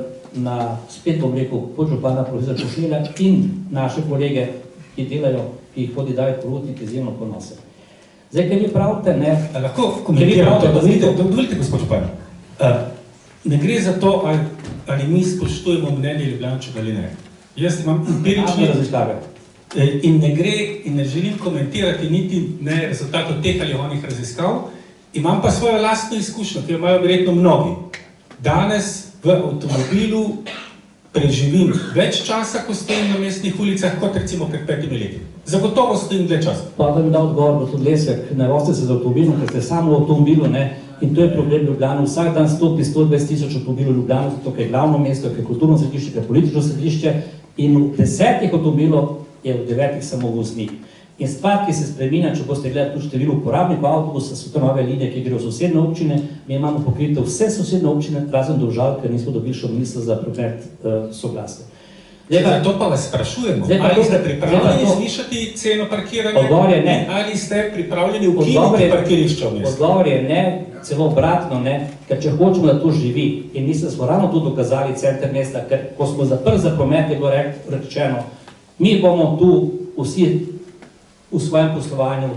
spet bom rekel, podžupana profesor Košelja in naše kolege, ki delajo, ki jih vodi David Porutnik, izjemno ponose. Zdaj, kaj vi pravite, lahko komentirate, dovolite, gospod župan. Ne gre za to, ali mi spoštujemo mnenje Ljubljančanov ali ne. Jaz imam empirične raziskave. In ne gre, in ne želim komentirati niti ne rezultatov teh ali onih raziskav, imam pa svojo lastno izkušnjo, ki jo imajo verjetno mnogi. Danes v avtomobilu preživim več časa, ko stojim na mestnih ulicah, kot recimo pred 5 leti. Zagotovo stojim dlje časa. Pa da mi da odgovor, gospod Lesjak, ne vozite se z avtomobilom, ker ste samo v avtomobilu, in to je problem Ljubljana. Vsak dan stopi 120 000 avtomobilov v Ljubljano, zato ker je glavno mesto, ker je kulturno središče, ker je politično središče in v 10 avtomobilov je v 9 samo voznik. In stvar, ki se spreminja, če boste gledali tu število uporabnikov avtobusa, so to nove linije, ki grejo v sosedne občine, mi imamo pokrite vse sosedne občine, razen Domžal, ker nismo dobili še ministra za promet soglasje. Zato pa vas sprašujemo, ali ste pripravljeni zvišati ceno parkiranja? Odgovor je ne. Ali ste pripravljeni ukiniti parkirišča v mestu? Odgovor je ne, celo obratno ne, ker če hočemo, da to živi, in mislim, smo ravno tu dokazali center mesta, ker ko smo zaprli za promet, je bilo rečeno, mi bomo tu vsi v svojem poslovanju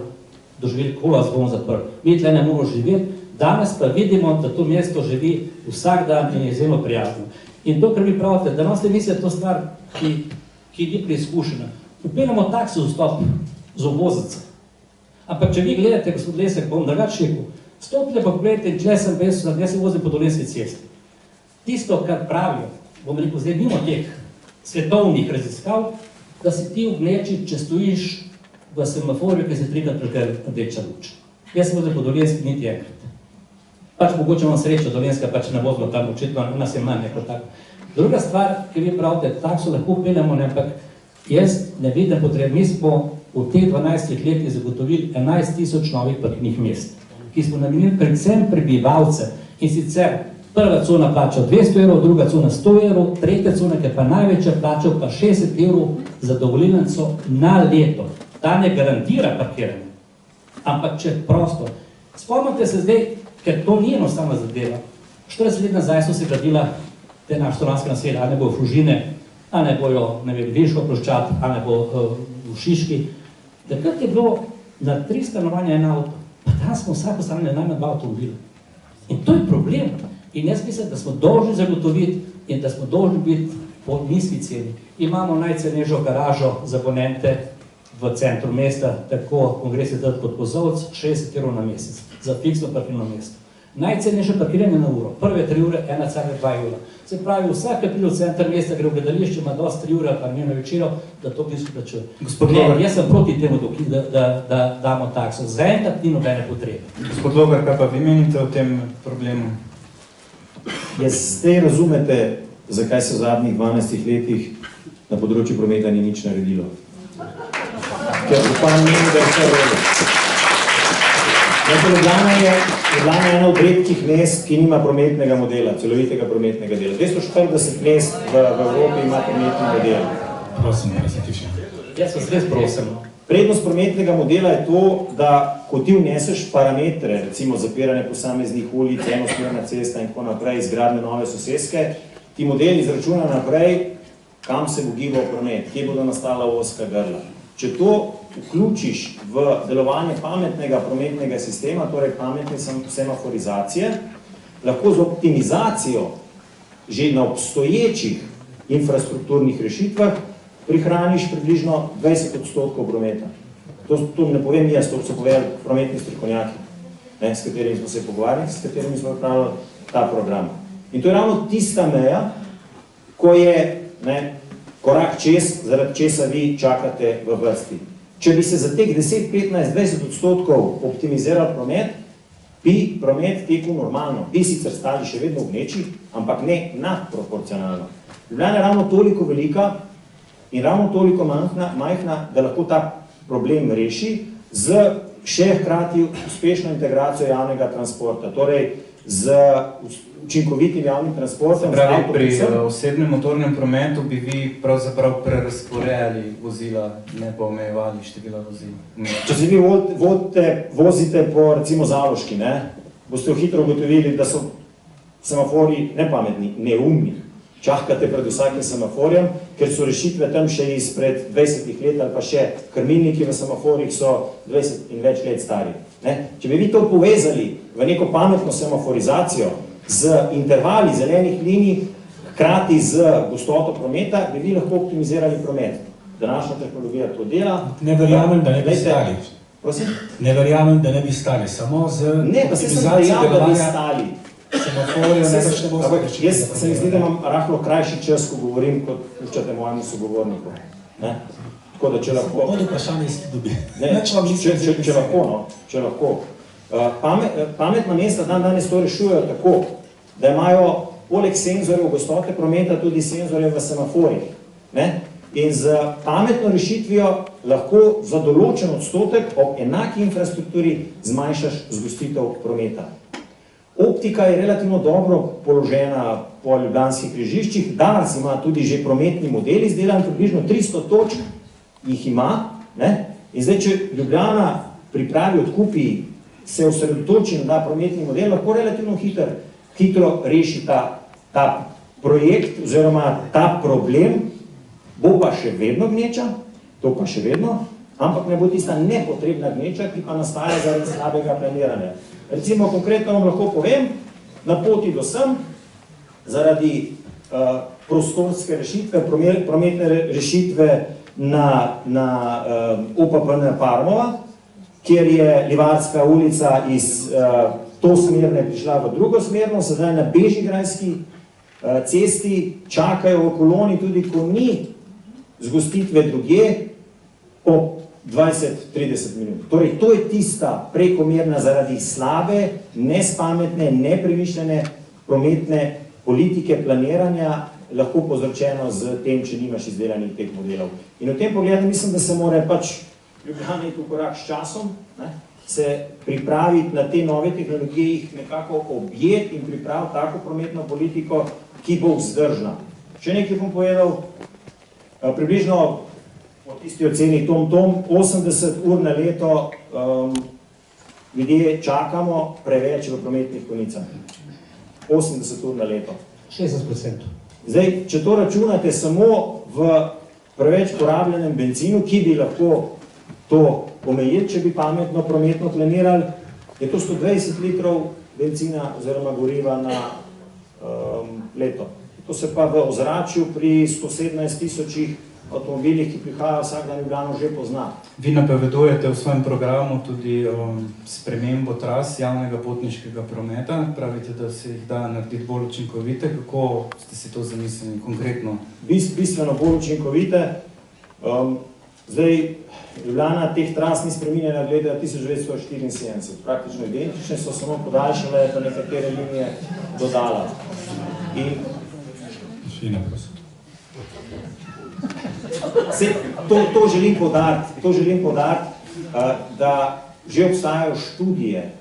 doživeli, ko vas bomo zaprli. Mi tle ne moramo živeti, danes pa vidimo, da to mesto živi vsak dan in je izjemno prijazno. In to, kar vi pravite, da nas ne mislite to stvar, ki ni preizkušena. Upeljamo taksi vstop z obvoznice. Ampak če vi gledate, gospod Lesjak, bom drugače rekel, stopite pa pogledajte, tle sem vesel, da se vozim po Dolenjski cesti. Tisto, kar pravijo, bom rekel, zdaj mimo teh svetovnih raziskav, da si ti v gneči, če stojiš v semaforju, ki se trikrat prekaj rdeča luč. Jaz sem vozil po Dolenjski niti enkrat. Pa pač mogoče imam srečo, Dolenjska pač ne bo zelo tam očitno, u nas je manj neko tako. Druga stvar, ki vi pravite, takso lahko peljamo, ampak jaz ne vidim potreb. Mi smo v teh 12 letih zagotovili 11.000 novih parkirnih mest, ki smo namenili predvsem prebivalce. In sicer prva cona plača 200 evrov, druga cona 100 evrov, tretja cona, ki je pa največja, plača pa 60 evrov za dovolilnico na leto. Ta ne garantira parkiranje, ampak če prosto. Spomnite se zdaj, ker to ni enostavna zadeva. 40 let nazaj so se gradila te naše stanovanjske naselja, a ne bojo Fužine, a ne bojo, ne vem, Vinško ploščad, a ne bo v Šiški. Takrat je bilo na 3 stanovanja en avto, pa tam smo vsako stanovanje najmanj 2 avtomobila. In to je problem. In jaz mislim, da smo dolžni zagotoviti in da smo dolžni biti po nizki ceni. Imamo najcenejšo garažo za abonente v centru mesta, tako Kongresni trg kot Kozolec, 60 evrov na mesec za fiksno parkirno mesto. Najcenejše parkiranje na uro, prve 3 ure 1,2 evra. Se pravi, vsak, ki pride v center mesta, gre v gledališče, ima dosti 3 ure, pa ne na večero, da to nizko plačuje. Ne, jaz sem proti temu, da damo takso. Zaenkrat ni nobene potrebe. Gospod Logar, kaj pa vi menite o tem problemu? Jaz zdaj razumete, zakaj se v zadnjih 12 letih na področju prometa ni nič naredilo. Ker župan meni, da je vse v redu. Ljubljana je ena od redkih mest, ki nima prometnega modela, celovitega prometnega dela. 240 mest v Evropi ima prometni model. Prosim, da se tiše. Jaz vas res prosim. Prednost prometnega modela je to, da ko ti vneseš parametre, recimo zapiranje posameznih ulic, enosmerna cesta in tako naprej, izgradnje nove soseske, ti model izračuna naprej, kam se bo gibal promet, kje bodo nastala ozka grla. Če to vključiš v delovanje pametnega prometnega sistema, torej pametne semaforizacije, lahko z optimizacijo že na obstoječih infrastrukturnih rešitvah prihraniš približno 20% prometa. To ne povem jaz, to so povedali prometni strokovnjaki, s katerimi smo se pogovarjali, s katerimi smo upravljali ta program. In to je ravno tista meja, ko je korak čez, zaradi česa vi čakate v vrsti. Če bi se za teh 10, 15, 20% optimiziral promet, bi promet tekel normalno. Bi sicer stali še vedno v gneči, ampak ne nadproporcionalno. Ljubljana je ravno toliko velika in ravno toliko majhna, da lahko ta problem reši z še hkrati uspešno integracijo javnega transporta. Torej, z učinkovitim javnim transportom. Pravi, pri osebnem motornem prometu bi vi pravzaprav prerasporejali vozila, ne pa omejevali števila vozil. Če se vi vozite po recimo Zaloški, boste hitro ugotovili, da so semafori nepametni, neumni. Čakate pred vsakim semaforjem, ker so rešitve tam še izpred 20 let ali pa še krmilniki v semaforjih so 20 in več let stari. Če bi vi to povezali v neko pametno semaforizacijo z intervali zelenih linij, hkrati z gostoto prometa, bi vi lahko optimizirali promet. Današnja tehnologija to dela. Ne verjamem, da ne bi stali. Prosim? Ne verjamem, da ne bi stali. Samo z optimizacijo delovanja semaforjev Jaz se mi zdi, da imam rahlo krajši čas, ko govorim, kot puščate mojemu sogovorniku. Tako da, če lahko... Od vprašanja isti dobi. Če lahko. Pametna mesta danes to rešujejo tako, da imajo poleg senzorjev gostote prometa tudi senzorje v semaforjih. In z pametno rešitvijo lahko za določen odstotek ob enaki infrastrukturi zmanjšaš zgostitev prometa. Optika je relativno dobro položena po ljubljanskih križiščih, danes ima tudi že prometni model izdelan, približno 300 točk jih ima, in zdaj, če Ljubljana pripravi odkupi, se osredotoči na ta prometni model, lahko relativno hitro reši ta projekt oziroma ta problem, bo pa še vedno gneča, to pa še vedno, ampak ne bo tista nepotrebna gneča, ki pa nastaja zaradi slabega planiranja. Recimo, konkretno vam lahko povem, na poti do sem, zaradi prostorske rešitve, prometne rešitve na OPPN Parmova, kjer je Livarska ulica iz to smerne prišla v drugo smerno, sedaj na Bežigrajski cesti čakajo v koloni, tudi ko ni zgostitve drugje, po 20-30 minut. Torej, to je tista prekomerna zaradi slabe, nespametne, nepremišljene prometne politike planiranja, lahko povzročeno z tem, če nimaš izdelanih teh modelov. In v tem pogledu mislim, da se mora pač Ljubljana iti v korak s časom, se pripraviti na te nove tehnologije, jih nekako objeti in pripraviti tako prometno politiko, ki bo vzdržna. Še nekaj bom povedal, približno po tisti oceni Tom, 80 ur na leto ljudje čakamo preveč v prometnih konicah. 80 ur na leto. 60%. Zdaj, če to računate samo v preveč porabljenem benzinu, ki bi lahko to omejiti, če bi pametno prometno planirali, je to 120 litrov benzina oziroma goriva na leto. To se pa v ozračju pri 117 tisočih avtomobilih, ki prihajajo vsak dan v Ljubljano, že pozna. Vi napovedujete v svojem programu tudi spremembo tras javnega potniškega prometa. Pravite, da se jih da narediti bolj učinkovite. Kako ste si to zamislili konkretno? Bistveno bolj učinkovite. Zdaj, Ljubljana teh tras ni spreminjala glede 1974. Praktično identične so, samo podaljšale, pa nekatere linije dodala. In to želim poudariti, da že obstajajo študije,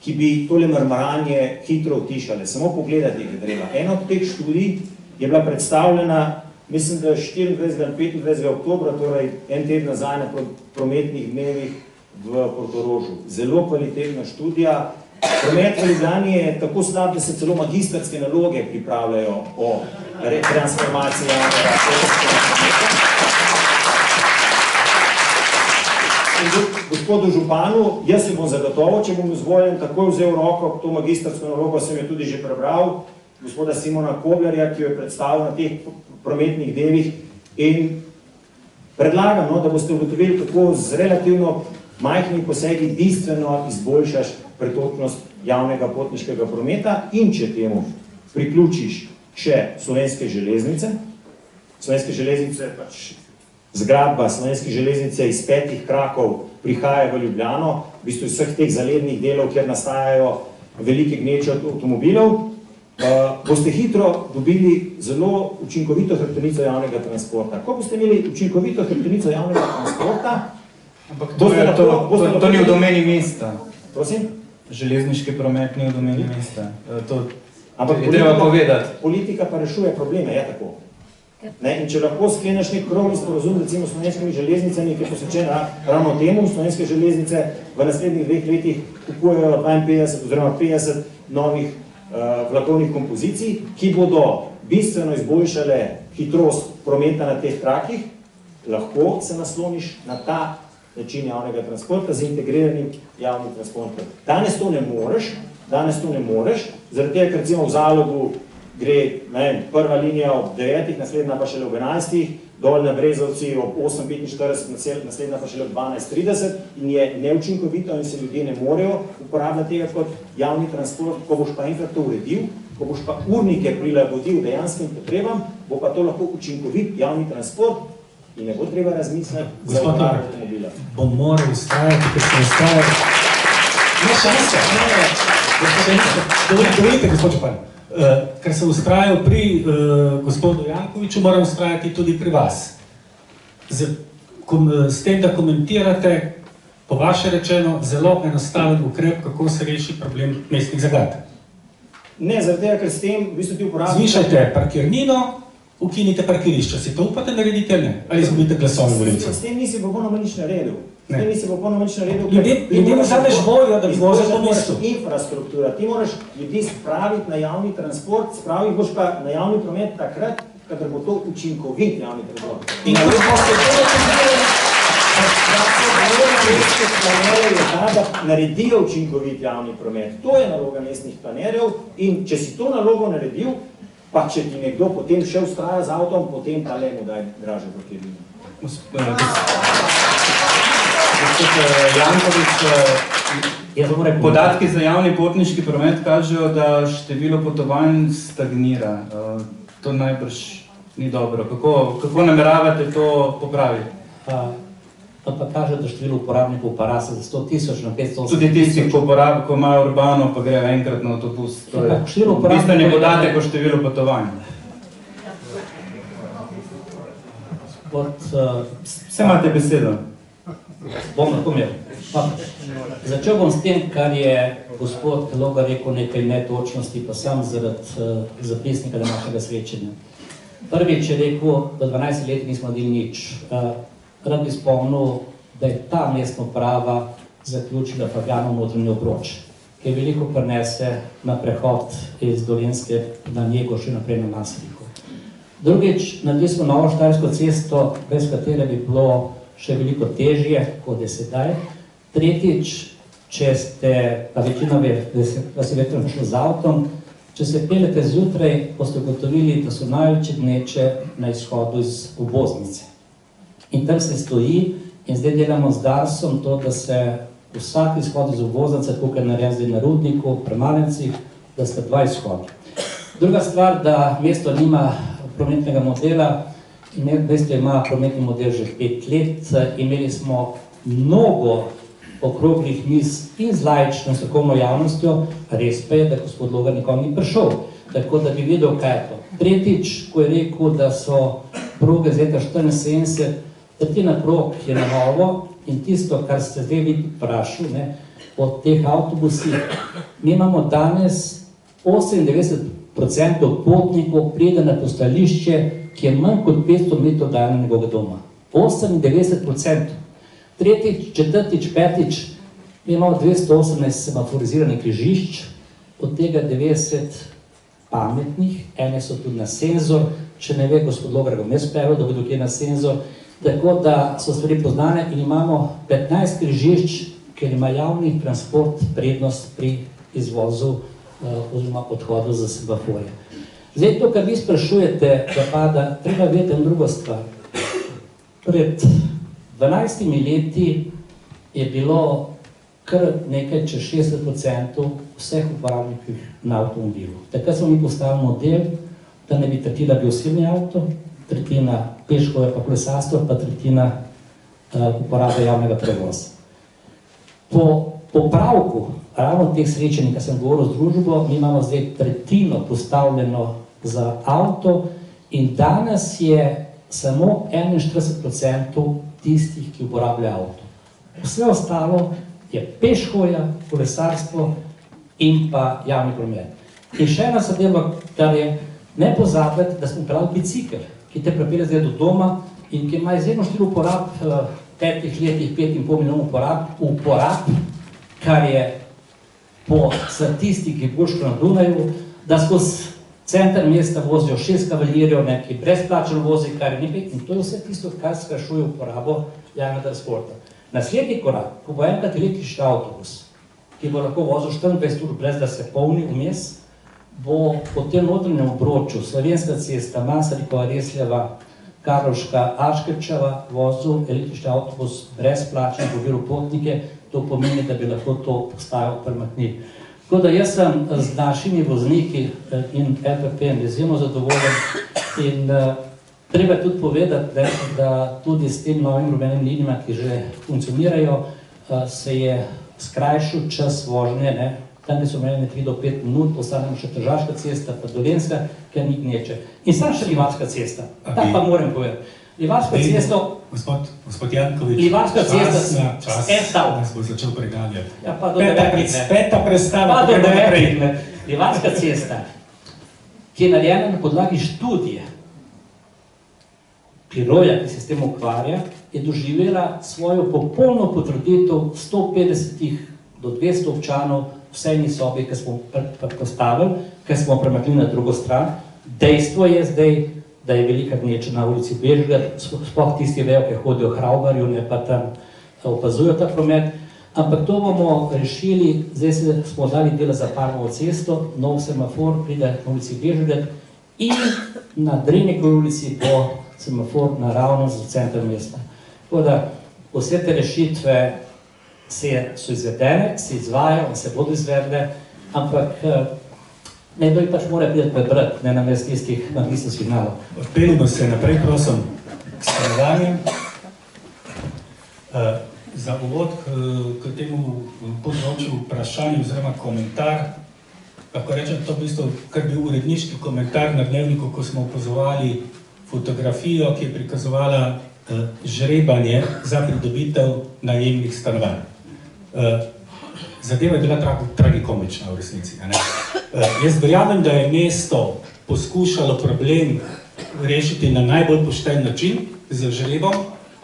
ki bi tole mrmranje hitro utišale. Samo pogledati jih je treba. Ena od teh študij je bila predstavljena, mislim, da 24. in 25. oktobra, torej en teden nazaj na prometnih dnevih v Portorožu. Zelo kvalitetna študija. Promet v Ljubljani je tako slab, da se celo magistrske naloge pripravljajo o transformaciji javnega prometa. Gospodu županu, jaz se bom zagotovo, če bom izvoljen, takoj vzel roko, to magistrsko nalogo sem jo tudi že prebral, gospoda Simona Koblerja, ki jo je predstavil na teh prometnih dnevih, in predlagam, da boste ugotovili, kako z relativno majhnih posegi bistveno izboljšaš pretočnost javnega potniškega prometa, in če temu priključiš še Slovenske železnice. Slovenske železnice, pač zgradba Slovenske železnice iz 5 krakov prihaja v Ljubljano, v bistvu vseh teh zalednih delov, kjer nastajajo velike gneče avtomobilov, boste hitro dobili zelo učinkovito hrbtenico javnega transporta. Ko boste imeli učinkovito hrbtenico javnega transporta, ampak to ni v domeni mesta. Prosim? Železniški promet ni v domeni mesta. Ampak je treba povedati. Politika pa rešuje probleme, je tako. In če lahko skleneš nek krovni sporazum, recimo s Slovenskimi železnicami, ki je posvečen ravno temu, Slovenske železnice v naslednjih 2 letih kupujejo 52 oziroma 50 novih vlakovnih kompozicij, ki bodo bistveno izboljšale hitrost prometa na teh trakih, lahko se nasloniš na ta način javnega transporta z integriranim javnim transportom. Danes to ne moreš, zaradi tega, ker recimo v Zalogu gre, prva linija ob 9, naslednja pa šele ob 11, dol na Brezovci ob 8:45, naslednja pa šele ob 12:30 in je neučinkovito in se ljudje ne morejo uporabljati tega kot javni transport. Ko boš pa enkrat to uredil, ko boš pa urnike prilagodil dejanskim potrebam, bo pa to lahko učinkovit javni transport in ne bo treba razmisliti za uporabo avtomobila. Bom moral ustajati, ker sem ustajal. Ne šanse. Dovolite, gospod župan. Ker sem ustrajal pri gospodu Jankoviću, moram ustrajati tudi pri vas. S tem, da komentirate, po vaše rečeno, zelo enostaven ukrep, kako se reši problem mestnih zagat. Ne, zaradi tega, ker s tem v bistvu ti uporabljate... Zvišajte parkirnino, ukinite parkirišča. Si to upate narediti ali ne? Ali izgubite glasove volivcev? S tem nisi popolnoma nič naredil. Ljudem vzameš voljo, da bi vozil po mestu. Infrastruktura. Ti moraš ljudi spraviti na javni transport, spraviti boš pa na javni promet takrat, kadar bo to učinkovit javni transport. In ko boste to naredijo učinkovit javni promet. To je naloga mestnih planerjev in če si to nalogo naredil, pa če ti nekdo potem še ustraja z avtom, potem pa le mu daj draže parkirnino. Podatki za javni potniški promet kažejo, da število potovanj stagnira. To najbrž ni dobro. Kako nameravate to popraviti? pa kaže, da število uporabnikov pa raste za 100.000 na 580.000. Tudi tisti, ko imajo urbano, pa grejo enkrat na avtobus. To je bistveni podatek o številu potovanj. Vse imate besedo. Bom lahko imel. Začel bom s tem, kar je gospod Logar rekel, nekaj netočnosti, pa sam zaradi zapisnika današnjega srečanja. Prvič je rekel, da 12 let nismo naredili nič. Rad bi spomnil, da je ta mestna uprava zaključila Fabjanov notranji obroč, ki je veliko prinese na prehod iz Dolenjske na Njego, še naprej na Naselniku. Drugič, naredili smo novo Štajersko cesto, brez katere bi bilo še veliko težje, kot je sedaj. Tretjič, če ste, pa večina ve, da se vetrno šlo z avtom, če se peljete zjutraj, boste ugotovili, da so največje gneče na izhodu iz obvoznice. In tam se stoji in zdaj delamo z Darsom to, da se vsak izhod iz obvoznice, tako je narejen zdaj na Rudniku, pri Malencih, da sta 2 izhodi. Druga stvar, da mesto nima prometnega modela, mesto ima prometni model že 5 let, imeli smo mnogo okroglih miz in z laično strokovno javnostjo, res pa je, da gospod Logar nikoli ni prišel, tako da bi videl, kaj je to. Tretjič, ko je rekel, da so proge z leta 74, tretjina prog je na novo in tisto, kar ste zdaj vi vprašali, od teh avtobusih, mi imamo danes 98% potnikov pride na postajališče, ki je manj kot 500 metrov daljno njegovega doma. 98%. Tretjič, četrtič, petič, mi imamo 218 semaforiziranih križišč, od tega 90 pametnih, ene so tudi na senzor, če ne ve, gospod Logar ga ne spero, da bodo kje na senzor, tako da so stvari poznane in imamo 15 križišč, ker ima javni transport prednost pri izvozu oziroma odhodu za semaforje. Zdaj, to, kar vi sprašujete, da pada, treba vedeti en drugo stvar. Pred 12 leti je bilo kar nekaj čez 60% vseh uporabnikov na avtomobilu. Takrat smo mi postavili model, da ne bi tretjina bil osebni avto, tretjina peškove pa kolesarstvo, pa tretjina uporabe javnega prevoza. Po popravku ravno teh srečanj, ki sem govoril z družbo, mi imamo zdaj tretjino postavljeno za avto in danes je samo 41% tistih, ki uporabljajo avto. Vse ostalo je pešhoja, kolesarstvo in pa javni promet. In še ena zadeva, kar je ne pozabiti, da smo upravili bicikl, ki te pripelje zdaj do doma in ki ima izjemno število uporab, 5 letih 5,5 milijonov uporab, kar je po statistiki boljško na Dunaju, da skozi center mesta vozijo 6 kavalirjev, neki brezplačno vozi, kar je nekaj, in to je vse tisto, kar skrajšuje uporabo javnega transporta. Naslednji korak, ko bo enkrat električni avtobus, ki bo lahko vozil 24 ur brez da se polni vmes, bo po tem notranjem obroču Slovenska cesta, Masarikova, Resljeva, Karlovška, Aškerčeva vozil električni avtobus brezplačno, pobiral potnike, to pomeni, da bi lahko to postajal premaknil. Tako da jaz sem z našimi vozniki in LPP-em izjemno zadovoljen in treba tudi povedati, da tudi s tem novim rumenim linijama, ki že funkcionirajo, se je skrajšal čas vožnje, tam so imeli 3 do 5 minut, postanemo še Tržaška cesta, pa Dolenjska, ker ni gneče. In sam še Livarska cesta, tak pa moram povedati. Livarska cesta... Gospod Janković, Livarska cesta, nas bo začel preganjati. Ja, pa do 9. Peta predstava, pa do 9. Livarska cesta, ki je narejena na podlagi študije Piroja, ki se s tem ukvarja, je doživela svojo popolno potrditev 150 do 200 občanov v sejni sobi, ki smo postavili, ki smo premaknili na drugo stran. Dejstvo je zdaj, da je velika gneča na ulici Bežgrad, sploh tisti vejo, ki hodijo v Hravbarju, ne pa tam opazujo ta promet, ampak to bomo rešili, zdaj smo dali dela za Parmovo cesto, nov semafor pride na ulici Bežgrad in na Drenikovi ulici bo semafor naravnost za center mesta. Tako da vse te rešitve so izvedene, se izvajajo, se bodo izvedle, ampak nekdo jih pač mora priti prebrati, ne namesto tistih magistrskih nalog. Odpeljimo se naprej, prosim, k stanovanju. Za uvod k temu področju vprašanja oziroma komentar, lahko rečem, to v bistvu kar bil uredniški komentar na Dnevniku, ko smo opazovali fotografijo, ki je prikazovala žrebanje za pridobitev najemnih stanovanj. Zadeva je bila tragikomična v resnici. Jaz verjamem, da je mesto poskušalo problem rešiti na najbolj pošten način z žrebom,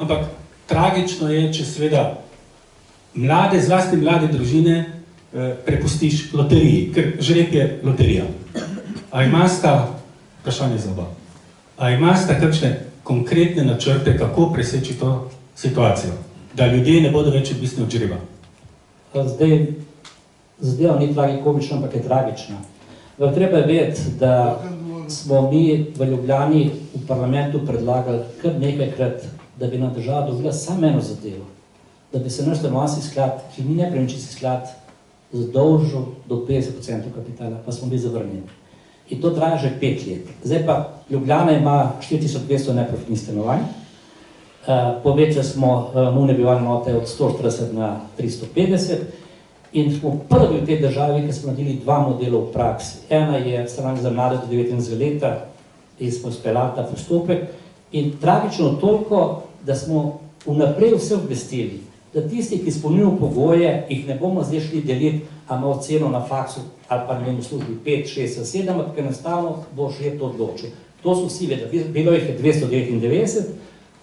ampak tragično je, če seveda mlade, zlasti mlade družine prepustiš loteriji, ker žreb je loterija. A imasta, vprašanje za oba, a imasta kakšne konkretne načrte, kako preseči to situacijo, da ljudje ne bodo več odvisni od žreba? Zdaj, zadeva ni tragikomična, ampak je tragična. Treba je vedeti, da smo mi v Ljubljani v parlamentu predlagali kar nekajkrat, da bi nam država dobila samo eno zadevo, da bi se naš stanovanjski sklad, ki ni nepremičninski sklad, zadolžil do 50% kapitala, pa smo bili zavrnjeni. In to traja že 5 let. Zdaj pa Ljubljana ima 4200 neprofitnih stanovanj, povečali smo nujne bivalne enote od 140 na 350 in smo prvi v tej državi, ki smo naredili 2 modela v praksi. Ena je stanovanje za mlade do 19 leta in smo speljali ta postopek. In tragično toliko, da smo vnaprej vse obvestili, da tisti, ki izpolnjujejo pogoje, jih ne bomo zdaj šli deliti, a ima oceno na faksu ali pa v službi 5, 6, 7, ampak enostavno bo še to odločil. To so vsi vedeli, bilo jih je 299,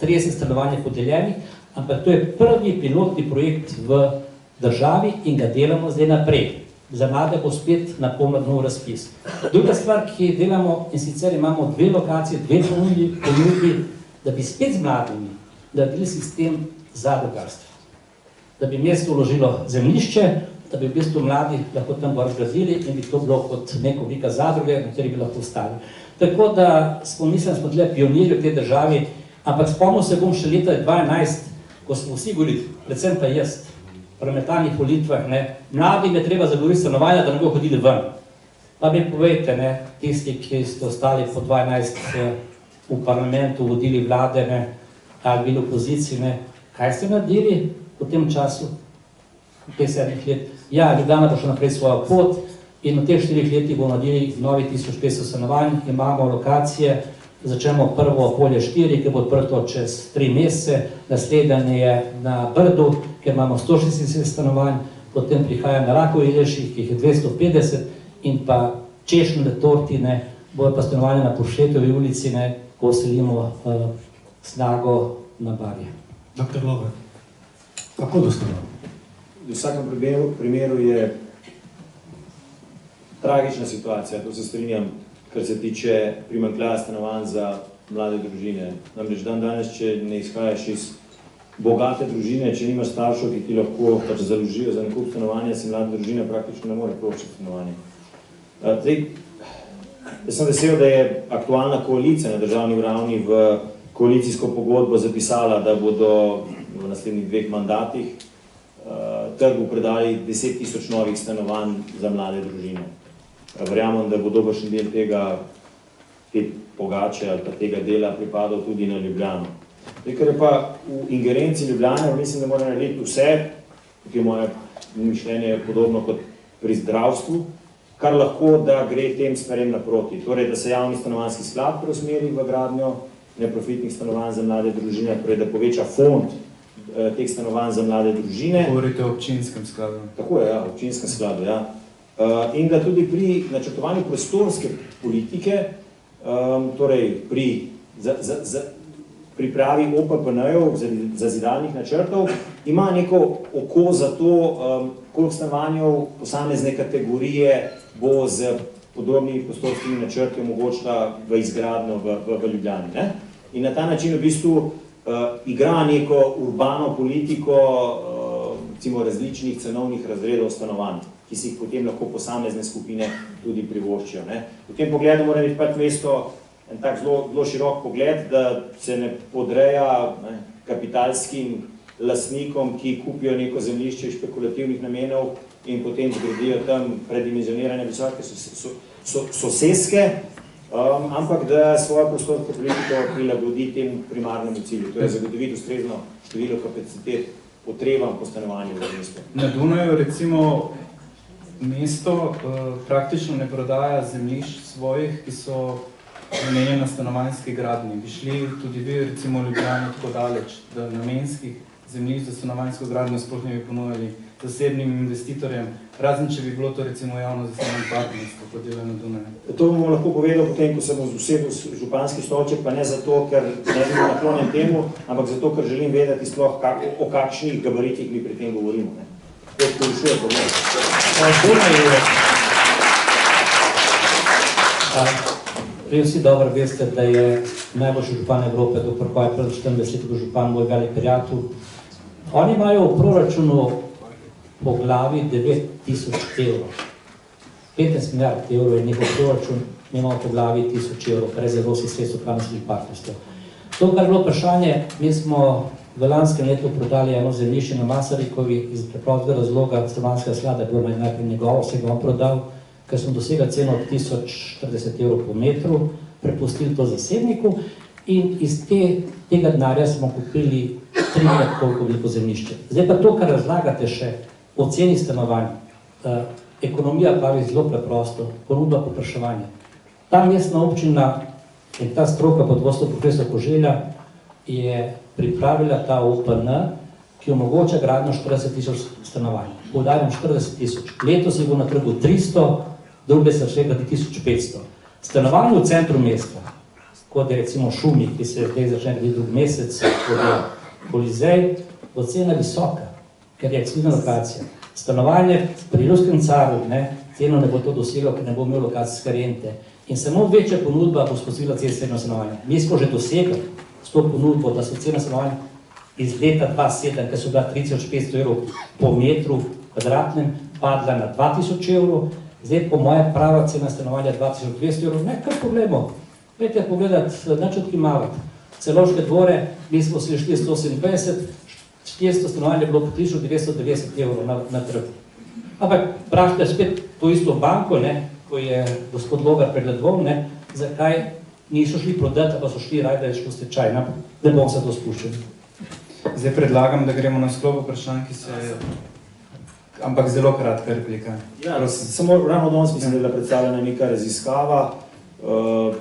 30 stanovanj podeljenih, ampak to je prvi pilotni projekt v državi in ga delamo zdaj naprej. Za mlade bo spet na pomladnov razpis. Druga stvar, ki delamo, in sicer imamo 2 lokacije, 2 ponudbi, da bi spet z mladimi naredili sistem zadrugarstva. Da bi mesto vložilo zemljišče, da bi v bistvu mladi lahko tam gor zgradili in bi to bilo kot neka oblika zadruge, na kateri bi lahko ostali. Tako da mislim, smo tle pionirji v tej državi, ampak spomnil se bom še leta 2011, ko smo vsi govorili, predvsem pa jaz, parlamentarnih volitvah, mladim je treba zagovoriti stanovanja, da ne bo hodili ven. Pa mi povejte, tisti, ki ste ostali po 2012 v parlamentu, vodili vlade, ali bili v opoziciji, kaj ste naredili v tem času, v teh 7 let? Ja, Ljubljana bo še naprej svojo pot in v teh 4 letih bomo naredili novi 1500 stanovanj, imamo lokacije, začnemo prvo polje 4, ki bo odprto čez 3 mesece, naslednje je na Brdu, ker imamo 160 stanovanj, potem prihaja na Rakovi Jelših, ki jih je 250 in pa Češnjeve torti, bojo pa stanovanja na Povšetovi ulici, ko selimo Snago na Barje. Dr. Logar, kako dostavljamo? V vsakem primeru je tragična situacija, to se strinjam, kar se tiče primanjkljaja stanovanj za mlade družine. Namreč danes, če ne izhajaš iz bogate družine, če nimaš staršev, ki ti lahko založijo za nakup stanovanja, si mlada družina praktično ne more privoščiti stanovanje. Jaz sem vesel, da je aktualna koalicija na državni ravni v koalicijsko pogodbo zapisala, da bodo v naslednjih 2 mandatih trgu predali 10 000 novih stanovanj za mlade družine. Verjamem, da bo dobršen del te pogače ali pa tega dela pripadal tudi na Ljubljano. Ker je pa v ingerenci Ljubljane, mislim, da mora narediti vse, tukaj moje mišljenje podobno kot pri zdravstvu, kar lahko, da gre tem stvarem naproti. Torej, da se javni stanovanjski sklad preusmeri v gradnjo neprofitnih stanovanj za mlade družine, torej, da poveča fond teh stanovanj za mlade družine. Govorite o občinskem skladu. Tako je, ja, občinskem skladu, ja. In da tudi pri načrtovanju prostorske politike, torej pri pripravi OPPN-jev, zazidalnih načrtov, ima neko oko za to, koliko stanovanjev posamezne kategorije bo z podrobnimi prostorskimi načrti omogočila v izgradnjo v Ljubljani. In na ta način v bistvu igra neko urbano politiko recimo različnih cenovnih razredov stanovanj, ki si jih potem lahko posamezne skupine tudi privoščijo. V tem pogledu mora biti pač mesto en tak zelo širok pogled, da se ne podreja kapitalskim lastnikom, ki kupijo neko zemljišče iz špekulativnih namenov in potem zgradijo tam predimenzionirane visoke soseske, ampak da svojo prostorsko politiko prilagodi temu primarnemu cilju, to je zagotoviti ustrezno število kapacitet potrebam po stanovanju v mestu. Na Dunaju recimo mesto praktično ne prodaja zemljišč svojih, ki so namenjena stanovanjski gradnji. Bi šli tudi vi recimo v Ljubljani tako daleč, da namenskih zemljišč za stanovanjsko gradnjo sploh ne bi ponujali zasebnim investitorjem, razen če bi bilo to recimo javno-zasebno partnerstvo, kot dela na Dunaju. To bomo lahko povedal potem, ko se bom usedel v županski stolček, pa ne zato, ker ne bi naklonjen temu, ampak zato, ker želim vedeti sploh, o kakšnih gabaritih mi pri tem govorimo. To porušuje problem. Vsi dobro veste, da je najboljši župan Evrope, dr. Kuiper, 24. župan, moj velik prijatelj. Oni imajo v proračunu po glavi 9000 evrov. 15 milijard evrov je njihov proračun, mi imamo po glavi 1000 evrov, kar je zelo si sredstvo pravnih partnerstv. To, kar je bilo vprašanje, mi smo v lanskem letu prodali eno zemljišče na Masarikovi iz preprostega razloga stanovanjskega sklada, bilo najprej njegovo, se ga on prodal, ker smo dosegli ceno 1040 evrov po metru, prepustili to zasebniku in iz tega denarja smo kupili 3 toliko veliko zemljišče. Zdaj pa to, kar razlagate še o ceni stanovanj, ekonomija pravi zelo preprosto, ponudba povpraševanja. Ta mestna občina in ta stroka pod vodstvom profesora Koželja je pripravila ta OPN, ki omogoča gradnjo 40 000 stanovanj. Poudarjam 40 000. Letos je bilo na trgu 300, druge se šlega 1500. Stanovanje v centru mesta, kot je recimo Šumi, ki se zdaj začne gledati drug mesec, kot je Kolizej, bo cena visoka, ker je ekskluzivna lokacija. Stanovanje pri Ruskem caru, ceno ne bo to doseglo, ker ne bo imel lokacijske rente. In samo večja ponudba bo spustila ceno srednjo stanovanja. Mi smo že dosegli s to ponudbo, da so cena stanovanja iz leta 2007, ki so bila 3500 evrov po metru kvadratnem, padla na 2000 evrov, zdaj po moja prava cena stanovanja 2200 evrov, ne, kar problemov. Vete pogledati, nič odkimavati. Celovške dvore, mi smo se šli 127, 400 stanovanja je bilo po 1990 evrov na trg. Ampak vprašajte spet to isto banko, ko je gospod Logar pregledoval, zakaj niso šli prodati, pa so šli raje, da je šlo stečaj. Ne bom se to spuščal. Zdaj predlagam, da gremo na sklop vprašanj, ki se... Ampak zelo kratka replika. Ja, samo ravno danes mislim, da je bila predstavljena neka raziskava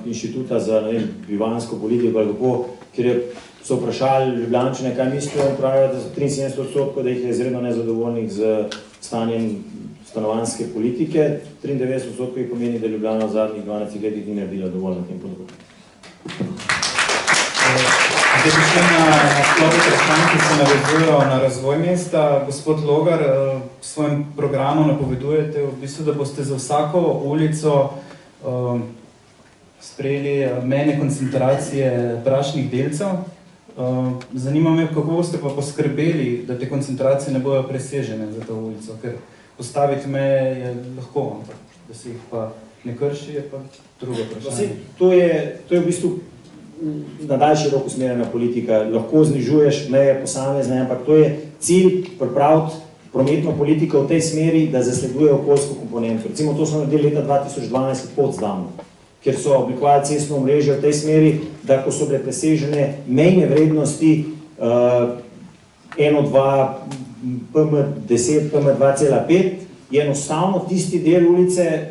inštituta za bivanjsko politiko, ali kako, kjer so vprašali Ljubljančane, kaj mislijo, in pravijo, da so 73%, da jih je izredno nezadovoljnih z stanjem stanovanjske politike, 93% jih pomeni, da Ljubljana v zadnjih 12 letih ni naredila dovolj na tem področju. Zdaj bi šli na sklop vprašanj, ki se navezujejo na razvoj mesta. Gospod Logar, v svojem programu napovedujete, v bistvu, da boste za vsako ulico sprejeli mejne koncentracije prašnih delcev. Zanima me, kako boste pa poskrbeli, da te koncentracije ne bojo presežene za to ulico, ker postaviti meje je lahko, ampak da se jih pa ne krši, je pa drugo vprašanje. To je v bistvu na daljši rok usmerjena politika. Lahko znižuješ meje posamezne, ampak to je cilj pripraviti prometno politiko v tej smeri, da zasleduje okoljsko komponento. Recimo to so naredili leta 2012 v Potsdamu, kjer so oblikovali cestno omrežje v tej smeri, da ko so bile presežene mejne vrednosti 1, 2, PM10, PM2,5, je enostavno tisti del ulice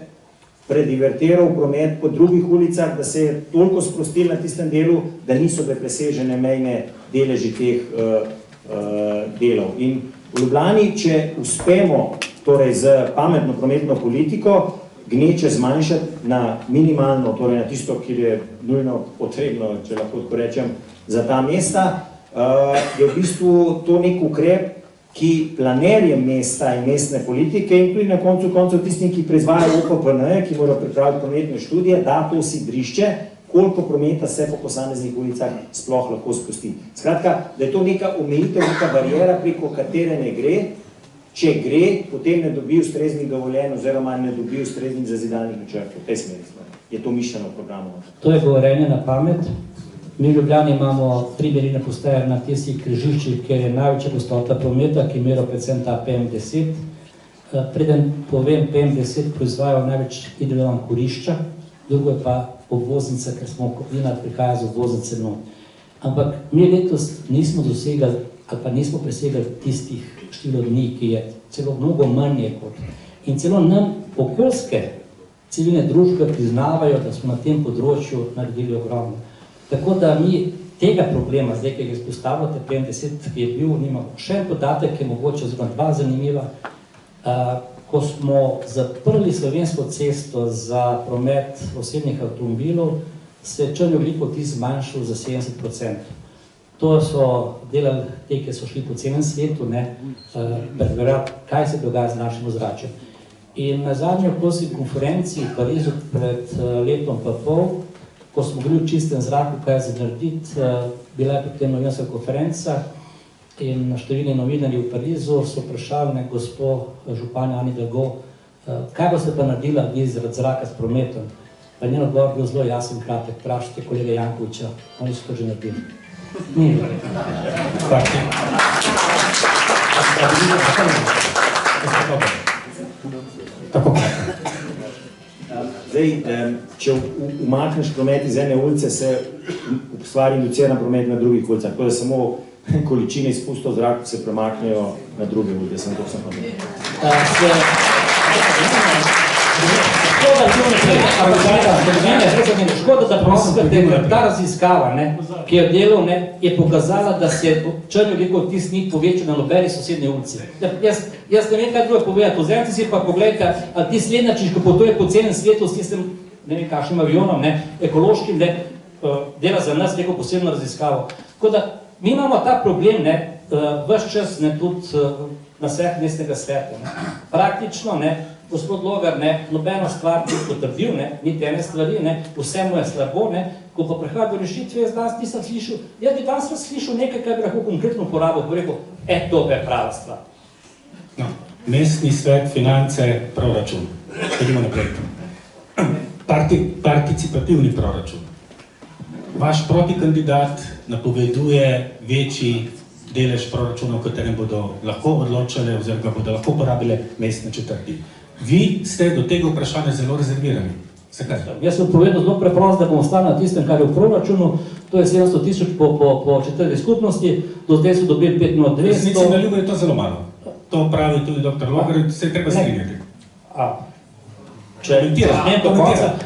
predivertiral promet po drugih ulicah, da se je toliko sprostil na tistem delu, da niso bile presežene mejne deleži teh delov. In v Ljubljani, če uspemo torej z pametno prometno politiko gneče zmanjšati na minimalno, torej na tisto, kjer je nujno potrebno, če lahko tako rečem, za ta mesta, je v bistvu to nek ukrep, ki planerjem mesta in mestne politike in tudi na koncu tistim, ki proizvajajo OPPN, ki morajo pripraviti prometne študije, da to sidrišče, koliko prometa se po posameznih ulicah sploh lahko spusti. Skratka, da je to neka omejitev, neka barijera, preko katere ne gre, če gre, potem ne dobi ustreznih dovoljenj oziroma ne dobi ustreznih zazidalnih načrtov. V tej smeri je to mišljeno v programu. To je govorenje na pamet. Mi v Ljubljani imamo 3 merilne postaje na tistih križiščih, kjer je največja gostota prometa, ki merijo predvsem ta PM10. Preden povem, PM10 proizvajajo največ idealno kurišča, drugo je pa obvoznica, ker smo kopina prihaja z obvoznice not. Ampak mi letos nismo dosegli ali pa nismo presegli tistih število dni, ki je celo mnogo manje kot. In celo nam okoljske civilne družbe priznavajo, da smo na tem področju naredili ogromno. Tako da mi tega problema, zdaj, ki ga izpostavljate, 50, ki je bil, nimamo. Še en podatek je mogoče oziroma dva zanimiva. Ko smo zaprli Slovensko cesto za promet osebnih avtomobilov, se je črni ogljikov odtis zmanjšal za 70%. To so delali te, ki so šli po celem svetu, preverjati, kaj se dogaja z našim ozračjem. In na zadnji okoljski konferenci v Parizu pred letom pa pol, ko smo bili v čistem zraku, kaj za narediti, bila je potem novinarska konferenca in številni novinarji v Parizu so vprašali gospo županjo Ani Hidalgo, kaj boste pa naredila vi zaradi zraka s prometom? Pa njen odgovor bil zelo jasen, kratek, vprašajte kolega Jankovića, oni so to že naredili. Ni. Tako. Zdaj, če umakneš promet iz ene ulice, se ustvari induciran promet na drugih ulicah, tako da samo količine izpustov v zraku se premaknejo na druge ulice. Sem to vsem naredil. Škoda, da promoskate, ta raziskava, ki je delal, je pokazala, da se črni ogljikov odtis ni povečal na nobeni sosednji ulici. Jaz ne vem, kaj drugo povedati, vzemite si pa pogledajte, ali ti slednjačiš, ko potuje po celem svetu s tistim, ne vem kakšnim avionom, ekološkim, dela za nas neko posebno raziskavo. Tako da, mi imamo ta problem, ves čas, tudi na vseh mestnega sveta. Praktično, gospod Logar, nobeno stvar ni potrdil, niti ene stvari, vse mu je slabo, ko pa prihaja do rešitve, jaz danes nisem slišal, jaz bi danes slišal nekaj, kaj bi lahko konkretno uporabil, ko rekel, to je prava stvar. No, mestni svet, finance, proračun. Idemo naprej. Participativni proračun. Vaš protikandidat napoveduje večji delež proračuna, v katerem bodo lahko odločale oziroma bodo lahko porabile mestne četrti. Vi ste do tega vprašanja zelo rezervirani. Zakaj? Jaz sem povedal zelo preprosto, da bomo ostali na tistem, kar je v proračunu, to je 700 000 po četrti skupnosti, do zdaj so dobili 5,200. Resnici na ljubo je to zelo malo. To pravi tudi dr. Logar in se je treba strinjati.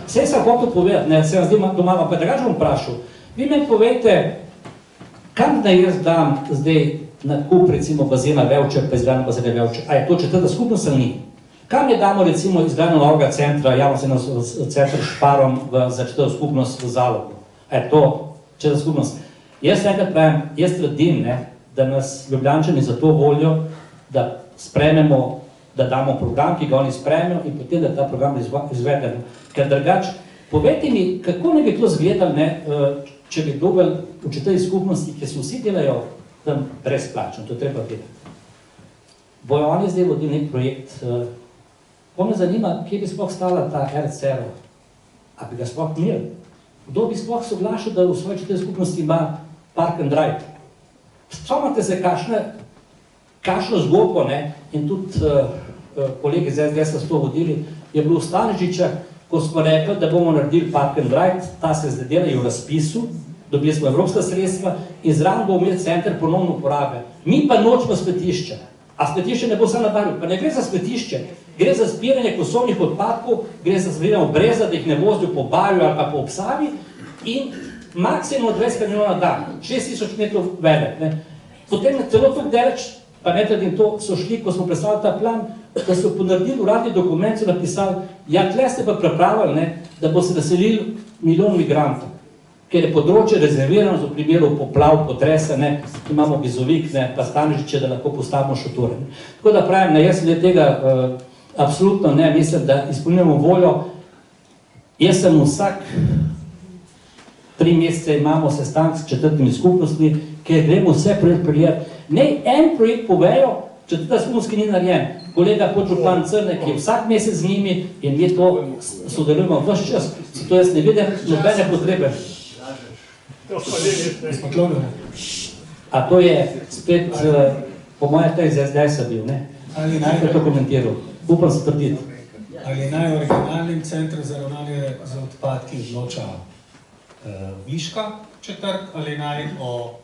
Vse sem hotel povedati, se vam zdi doma, pa drugače bom vprašal. Vi me povejte, kam da jaz dam zdaj na kup recimo bazena Vevče, pa izgradnjo bazena Vevče? A je to četrta skupnost ali ni? Kam je damo recimo izgradnjo novega centra, javno centra Šparom za četrto skupnost v Zalogu? A je to četrta skupnost? Jaz enkrat pravim, jaz tradim, da nas Ljubljančani za to voljo, da sprememo, da damo program, ki ga oni spremijo in potem, da ta program izvedemo. Ker drugače, povejte mi, kako ne bi to zgledali, če bi dobili v četrti skupnosti, ki se vsi delajo tam brezplačno, to je treba vedeti. Bojo oni zdaj vodili nek projekt, ko me zanima, kje bi sploh stala ta RCR-o, a bi ga sploh imeli? Kdo bi sploh soglašal, da v svoji četrti skupnosti ima park and ride? Spomnite se, kakšno zgodbo, in tudi kolegi z SDS so to vodili, je bilo v Stanižičah, ko smo rekli, da bomo naredili park and ride, ta se zdaj delajo v razpisu, dobili smo evropska sredstva in zraven bomo imeli center ponovno uporabe. Mi pa nočemo smetišča. A smetišče ne bo samo na barju, pa ne gre za smetišče, gre za zbiranje kosovnih odpadkov, gre za zbiranje breza, da jih ne vozijo po barju ali pa po Obsavi in maksimum 20 milijonov dan, 6000 metrov velik. Potem celo tukaj deleč, pa ne tredim to, so šli, ko smo predstavili ta plan, da so ponaredili uradni dokument, so napisali, ja, tle ste pa pripravili, da bo se naselili 1 milijon migrantov, ker je področje rezervirano za primerov poplav, potresa, imamo Bizovik, pa Stanižiče, da lahko postavimo šotore. Tako da pravim, jaz glede tega absolutno ne, mislim, da izpolnjujemo voljo. Jaz sem vsak 3 mesece imamo sestanek s četrtimi skupnostmi, ker gremo vse prijeti. Ne en projekt povejo, četrta skupnost, ki ni narejen. Kolega podžupan Crnek je vsak mesec z njimi in mi to sodelujemo vse čas. Zato jaz ne vidim nobene potrebe. A to je spet, po mojem, to iz SDS-a bil, Ali naj to komentiral. Upam se trditi. Ali naj v regionalnem centru za ravnanje z odpadki odloča Viška četrt ali naj o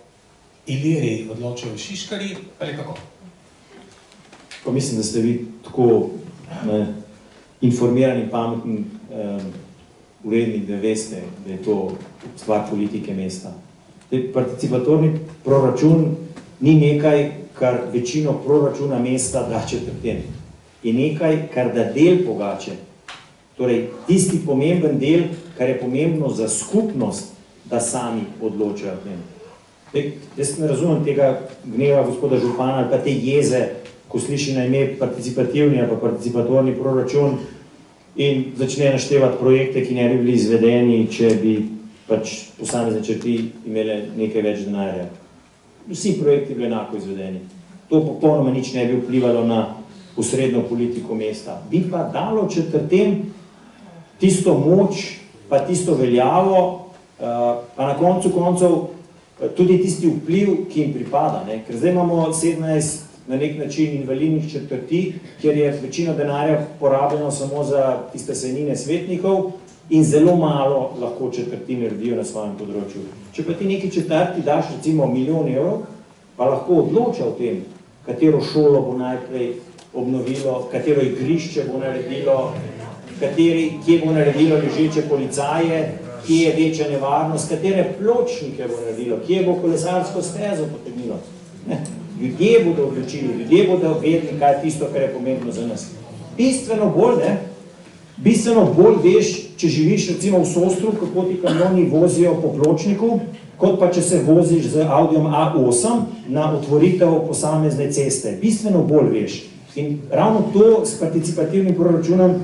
Iliriji odločajo šiškari ali kako? Pa mislim, da ste vi tako informirani, pametni, uredni, da veste, da je to stvar politike mesta. Participatorni proračun ni nekaj, kar večino proračuna mesta da četrtin. Je nekaj, kar da del pogače. Torej, tisti pomemben del, kar je pomembno za skupnost, da sami odločajo o tem. Jaz ne razumem tega gneva gospoda župana ali pa te jeze, ko sliši na ime participativni ali pa participatorni proračun in začne naštevati projekte, ki ne bi bili izvedeni, če bi pač posamezne črti imele nekaj več denarja. Vsi projekti bili enako izvedeni. To popolnoma nič ne bi vplivalo na osrednjo politiko mesta. Bi pa dalo četrtem tisto moč, pa tisto veljavo, pa na koncu koncev tudi tisti vpliv, ki jim pripada. Ker zdaj imamo 17 na nek način invalidnih četrti, kjer je večino denarja porabljeno samo za tiste sejnine svetnikov in zelo malo lahko četrti naredijo na svojem področju. Če pa ti neki četrti daš recimo 1 milijon evrov, pa lahko odloča o tem, katero šolo bo najprej obnovilo, katero igrišče bo naredilo, kje bo naredilo ležeče policaje, kje je večja nevarnost, katere pločnike bo naredilo, kje bo kolesarsko stezo potegnilo. Ljudje bodo odločili, ljudje bodo vedeli, kaj je tisto, kar je pomembno za nas. Bistveno bolj veš, če živiš recimo v Sostru, kako ti kamioni vozijo po pločniku, kot pa če se voziš z Audiom A8 na otvoritev posamezne ceste. Bistveno bolj veš. In ravno to s participativnim proračunom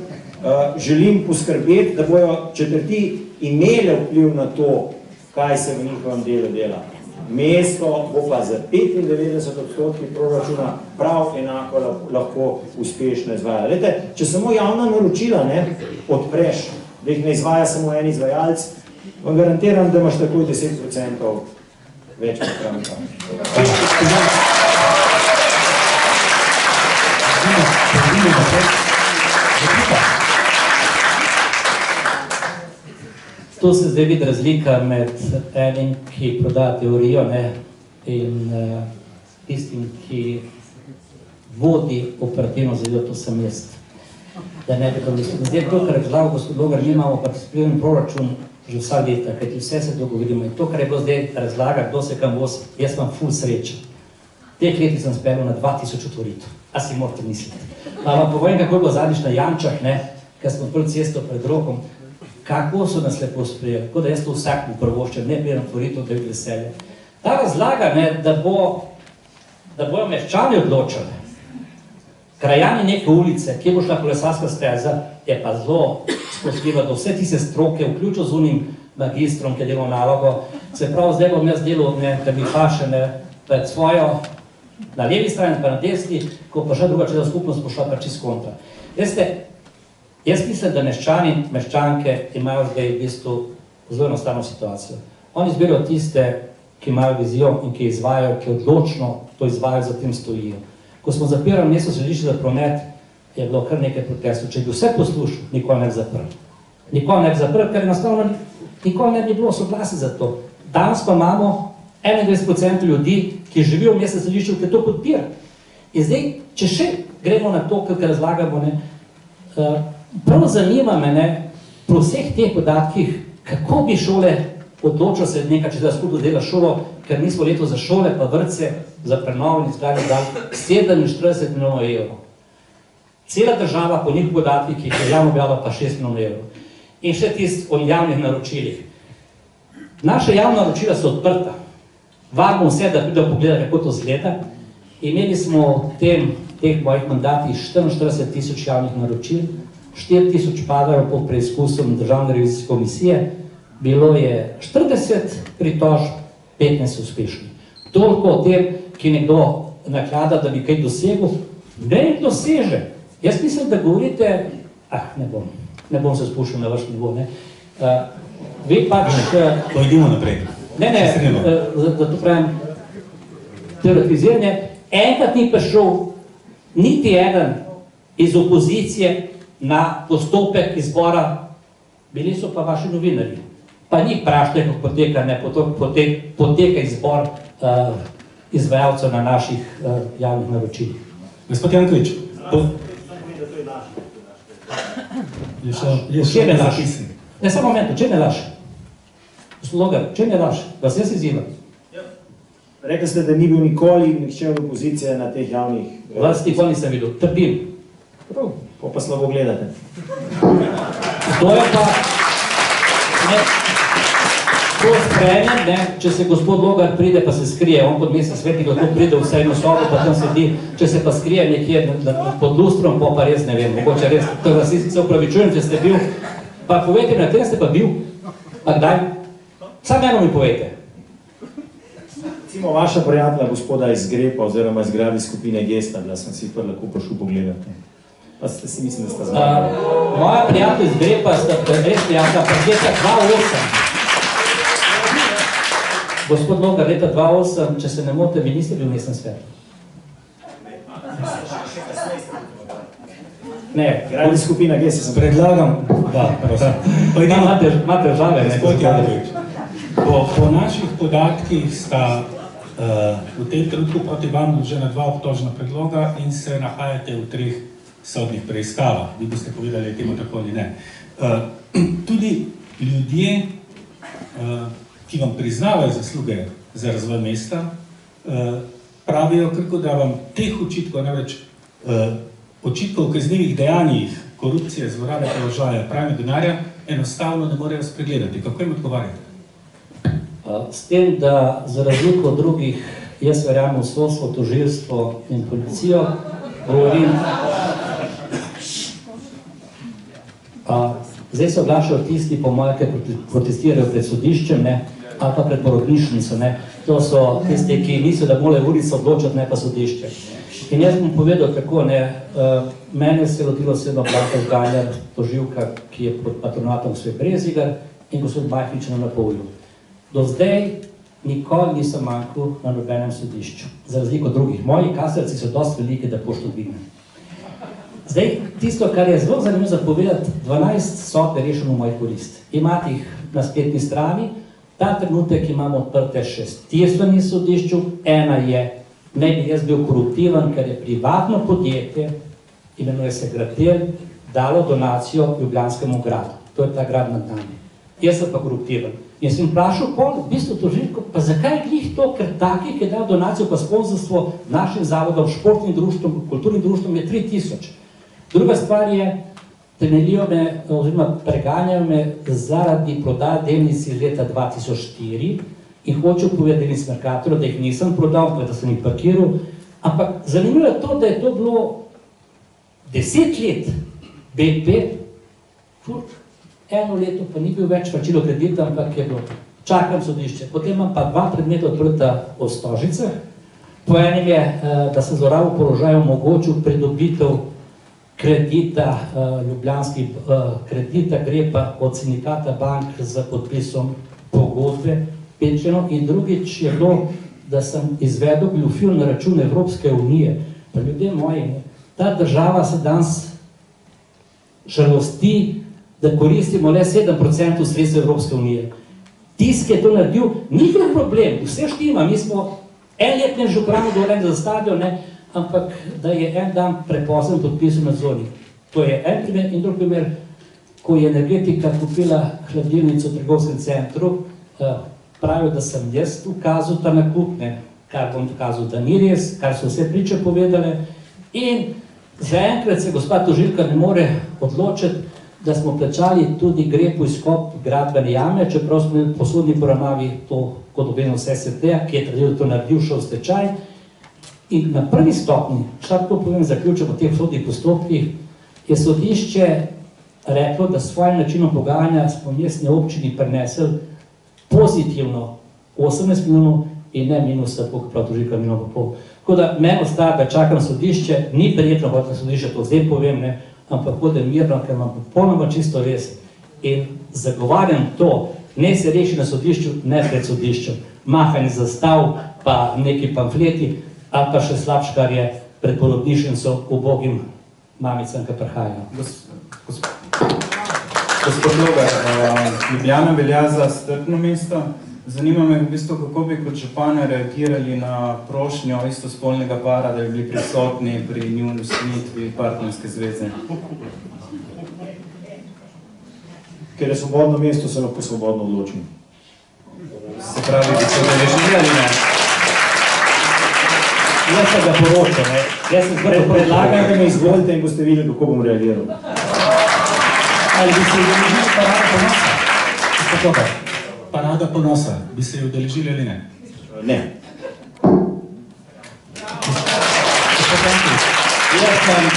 želim poskrbeti, da bojo četrti imele vpliv na to, kaj se v njihovem delu dela. Mesto bo pa za 95% proračuna prav enako lahko uspešno izvaja. Glede, če samo javna naročila odpreš, da jih ne izvaja samo en izvajalc, vam garantiram, da imaš takoj 10% več prihranka. Tu se zdaj vidi razlika med enim, ki prodaja teorijo in tistim, ki vodi operativno zadevo, to sem jaz. Da ne bi pomislil. Zdaj to, kar je razlagal gospod Logar, mi imamo participativni proračun že vsa leta, kajti vse se dogovorimo. In to, kar je bilo zdaj razlaga, kdo se kam vozi, jaz imam ful sreča. Teh leti sem speljal na 2000 otvoritev. A si morate misliti. Pa vam povem, kako je bilo zadnjič na Jančah, ker smo odprli cesto pred rokom, kako so nas lepo sprejeli, tako da jaz to vsak mu prvoščem, ne prijem otvoritev, da je veselje. Ta razlaga, da bojo meščani odločali, krajani neke ulice, kje bo šla kolesarska steza, je pa zelo spoštljiva do vse tiste stroke, vključno z unim magistrom, ki je delal nalogo. Se pravi, zdaj bom jaz delal, da mi paše pred svojo, na levi strani, pa na desni, ko pa še druga čela skupnost bo šla pa čist kontra. Veste, jaz mislim, da meščani, meščanke imajo zdaj v bistvu zelo enostavno situacijo. Oni izbirajo tiste, ki imajo vizijo in ki izvajajo, ki odločno to izvajajo, za tem stojijo. Ko smo zapirali mesto središče za promet, je bilo kar nekaj protestov. Če bi vse poslušal, nikoli ne bi zaprl. Nikoli ne bi zaprl, ker enostavno nikoli ne bi bilo soglasje za to. Danes pa imamo 21% ljudi, ki živijo v mestu središču, ki to podpira. In zdaj, če še gremo na to, kar razlagamo, prav zanima me, pri vseh teh podatkih, kako bi šole odločil se nekaj, če da skupaj dela šolo, ker mi smo leto za šole pa vrtce, za prenovo in izgradnjo dali 47 milijonov evrov. Cela država po njih podatkih, ki jih je javno objavila, pa 6 milijonov evrov. In še tist o javnih naročilih. Naše javna naročila so odprta. Varmo vse, da pridejo pogledati, kako to zgleda. Imeli smo v teh mojih mandatih 44 000 javnih naročil, 4 000 padalo po preizkusu Državne revizijske komisije, bilo je 40 pritožb, 15 uspešnih. Toliko o tem, ki nekdo naklada, da bi kaj dosegel, ne doseže. Jaz mislim, da govorite, ne bom se spuščal na vaš nivo, vi pač... Pojdimo naprej. Zato pravim, teoretiziranje, enkrat ni prišel niti eden iz opozicije na postopek izbora, bili so pa vaši novinarji. Pa njih prašte, kako poteka izbor izvajalcev na naših javnih naročilih. Gospod Janković, Če ne laž? Ne, samo moment, če ne laž? Gospod Logar, če ne laž? Vas jaz izzivam? Rekli ste, da ni bil nikoli nihče od opozicije na teh javnih... Vas nikoli nisem videl, trdim. Prav, pa slabo gledate. To je pa... Ne, to spremem, ne, če se gospod Logar pride, pa se skrije, on kot mestni svetnik lahko pride v vsejno sobo, pa tam sedi, če se pa skrije nekje pod lustrom, pa res ne vem, mogoče res, to vas se upravičujem, če ste bil, pa povejte mi, na tem ste pa bil, pa kdaj? Sam eno mi povejte. Recimo vaša prijatelja gospoda iz Grepa, oziroma iz Gravi skupine Gesta, da sem si pa lahko prišel pogledati. Pa ste si mislim, da sta zmagali. Moja prijatelja iz Grepa sta res prijatelja, pa leta 2008. Gospod Logar, leta 2008, če se ne mote, vi niste bil v mestnem svetu. Ne, Gravi skupina Gesta sem predlagam, da, prosim. Imate žale, ne? Gospod Janković, po naših podatkih sta v tem trenutku proti vam vložena 2 obtožna predloga in se nahajate v 3 sodnih preiskavah. Vi boste povedali temu tako ali ne. Tudi ljudje, ki vam priznavajo zasluge za razvoj mesta, pravijo, da vam teh očitkov, namreč očitkov o kaznivih dejanjih, korupcije, zlorabe položaja, pranja denarja, enostavno ne morejo spregledati. Kako jim odgovarjate? S tem, da za razliko od drugih, jaz verjamem v sodstvo, tožilstvo in policijo, govorim, zdaj se oglašajo tisti, po moje, ki protestirajo pred sodiščem, ne, ali pa pred porodnišnico, ne. To so tisti, ki mislijo, da mora ulica odločati, ne pa sodišče. In jaz bom povedal tako, ne, mene se je lotilo sedno Blaža Žganjar, tožilka, ki je pod patronatom Svet Brezigar in gospod Majhnič na Napolju. Do zdaj nikoli nisem manjkal na nobenem sodišču, za razliko drugih. Moji kasarci so dosti veliki, da pošto dvignem. Zdaj, tisto, kar je zelo zanimivo zapovedati, 12 sodb je rešeno v mojih korist. Imate jih na spletni strani, ta trenutek imamo odprte 6 strani sodišču, ena je, ne bi jaz bil koruptiven, ker je privatno podjetje, imenuje se Gratel, dalo donacijo Ljubljanskemu gradu. To je ta grad nad nami. Jaz sem pa koruptiven. In sem vprašal pol, v bistvu tožilko, pa zakaj glih to, ker taki, ki je dal donacijo pa sponzorstvo našim zavodom, športnim društvom, kulturnim društvom, je 3000. Druga stvar je, temeljijo me, oziroma preganjajo me zaradi prodaje delnic iz leta 2004 in hočejo povedati iz Mercatorja, da jih nisem prodal, pa da sem jih parkiral, ampak zanimivo je to, da je to bilo 10 let BP, eno leto pa ni bil več vračilo kredita, ampak je bilo, čakam sodišče. Potem imam pa 2 predmeta odprta o Stožicah. Po enem je, da sem zlorabo položaja omogočil pridobitev kredita, ljubljanski kredita, gre pa od sindikata bank za podpisom pogodbe, 5 členov. In drugič je bilo, da sem izvedel goljufijo na račun Evropske unije. Pa ljudje moji, ta država se danes žalosti, da koristimo le 7% sredstev Evropske unije. Tisk je to naredil, ni bil problem, vse štima, mi smo enletne župravo dovoljeni za stadion, ne, ampak da je en dan prepozen podpisal nadzornik. To je en primer in drug primer, ko je energetika kupila hladilnico v trgovskem centru, pravijo, da sem jaz ukazal ta nakup, ne, kar bom dokazal, da ni res, kar so vse priče povedale. In zaenkrat se gospa tožilka ne more odločiti, da smo plačali tudi Grepu izkop gradbene jame, čeprav smo v posodni poravnavi to kot obvezno vse SRT-ja, ki je tradil to naredil, šel v stečaj. In na prvi stopni, šta to povem, zaključimo v teh sodnih postopkih, je sodišče reklo, da s svojim načinom pogajanja smo mestne občini prinesli pozitivno 18 milijonov in ne minusa, kot prav tožilka milijonov pol. Tako da meni ostaja, da čakam sodišče, ni prijetno hoditi na sodišče, to zdaj povem, ne, ampak hodim mirno, ker imam popolnoma čisto res in zagovarjam to, ne se reši na sodišču, ne pred sodiščem. Mahanje zastav, pa neki pamfleti, ali pa še slabš, kar je pred porodnišnico ubogim mamicam, ki prihajajo. Gospod Logar, Ljubljana velja za strpno mesto, Zanima me v bistvu, kako bi kot župana reagirali na prošnjo istospolnega para, da bi bili prisotni pri njuni sklenitvi partnerske zveze. Ker je svobodno mesto, se lahko svobodno odločim. Se pravi, bi se udeležili ali ne? Jaz se ga poročam, ne. Jaz sem Predlagam, da me izvolite in boste videli, kako bom reagiral. Ali bi se udeležili parade ponosa? Kako ga? Parada ponosa, bi se jo udeležili ali ne? Ne. Jaz sem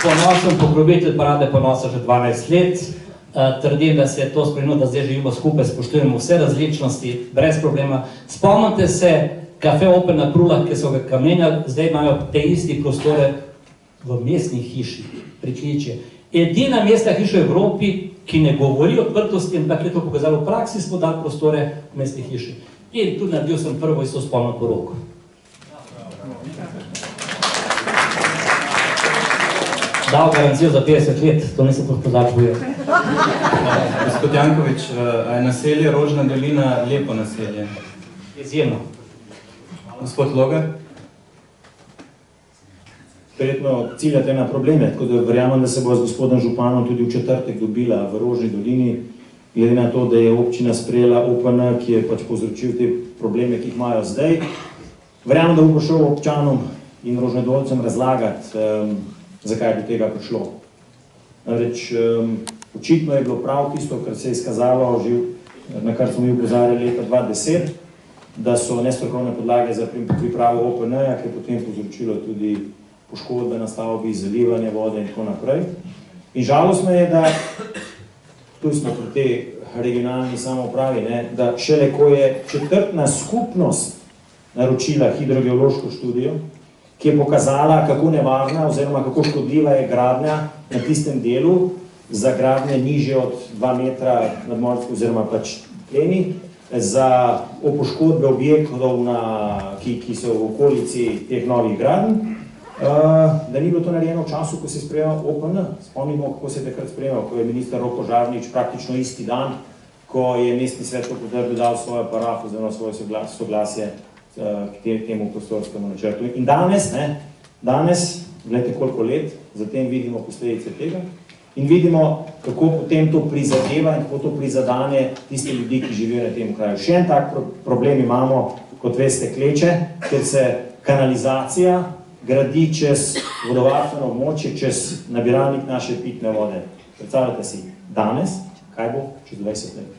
ponosen pokrovitelj parade ponosa že 12 let. Trdim, da se je to spremenilo, da zdaj živimo skupaj, spoštujemo vse različnosti, brez problema. Spomnite se Kafe Open na Prulah, ki so ga kamenjali, zdaj imajo te isti prostore v mestni hiši, Pritličje. Edina mestna hiša v Evropi, ki ne govori o odprtosti, ampak je to pokazalo v praksi, smo dali prostore v mestni hiši. In tudi naredil sem prvo istospolno poroko. Dal garancijo za 50 let, to nisem pozabil. Gospod Janković, je naselje Rožna dolina lepo naselje? Izjemno. Gospod Logar? Verjetno ciljate na probleme, tako da verjamem, da se bo z gospodom županom tudi v četrtek dobila v Rožni dolini, glede na to, da je občina sprejela OPN, ki je pač povzročil te probleme, ki jih imajo zdaj. Verjamem, da bo šel občanom in rožnodolcem razlagati, zakaj je do tega prišlo. Namreč, očitno je bilo prav tisto, kar se je izkazalo, na kar smo mi opozarjali leta 2010, da so nestrokovne podlage za pripravo OPN-ja, ki je potem povzročilo tudi poškodbe na stavbi, zalivanje vode in tako naprej. In žalostno je, da tu smo pri tej regionalni samoupravi, da šele ko je četrtna skupnost naročila hidrogeološko študijo, ki je pokazala, kako nevarna oziroma kako škodljiva je gradnja na tistem delu za gradnje nižje od 2 metra nadmorske oziroma pač tlemi, za poškodbe objektov, ki so v okolici teh novih gradenj, da ni bilo to narejeno v času, ko se je sprejemal OPN. Spomnimo, kako se je takrat sprejemal, ko je minister Roko Žarnič praktično isti dan, ko je mestni svet potrdil, dal svojo parafo oziroma svoje soglasje k temu prostorskemu načrtu. In danes, gledajte koliko let, zatem vidimo posledice tega in vidimo, kako potem to prizadeva in kako to prizadane tiste ljudi, ki živijo na tem kraju. Še en tak problem imamo, kot veste, Kleče, ker se kanalizacija gradi čez vodovarstveno območje, čez nabiralnik naše pitne vode. Predstavljate si, danes, kaj bo čez 20 let?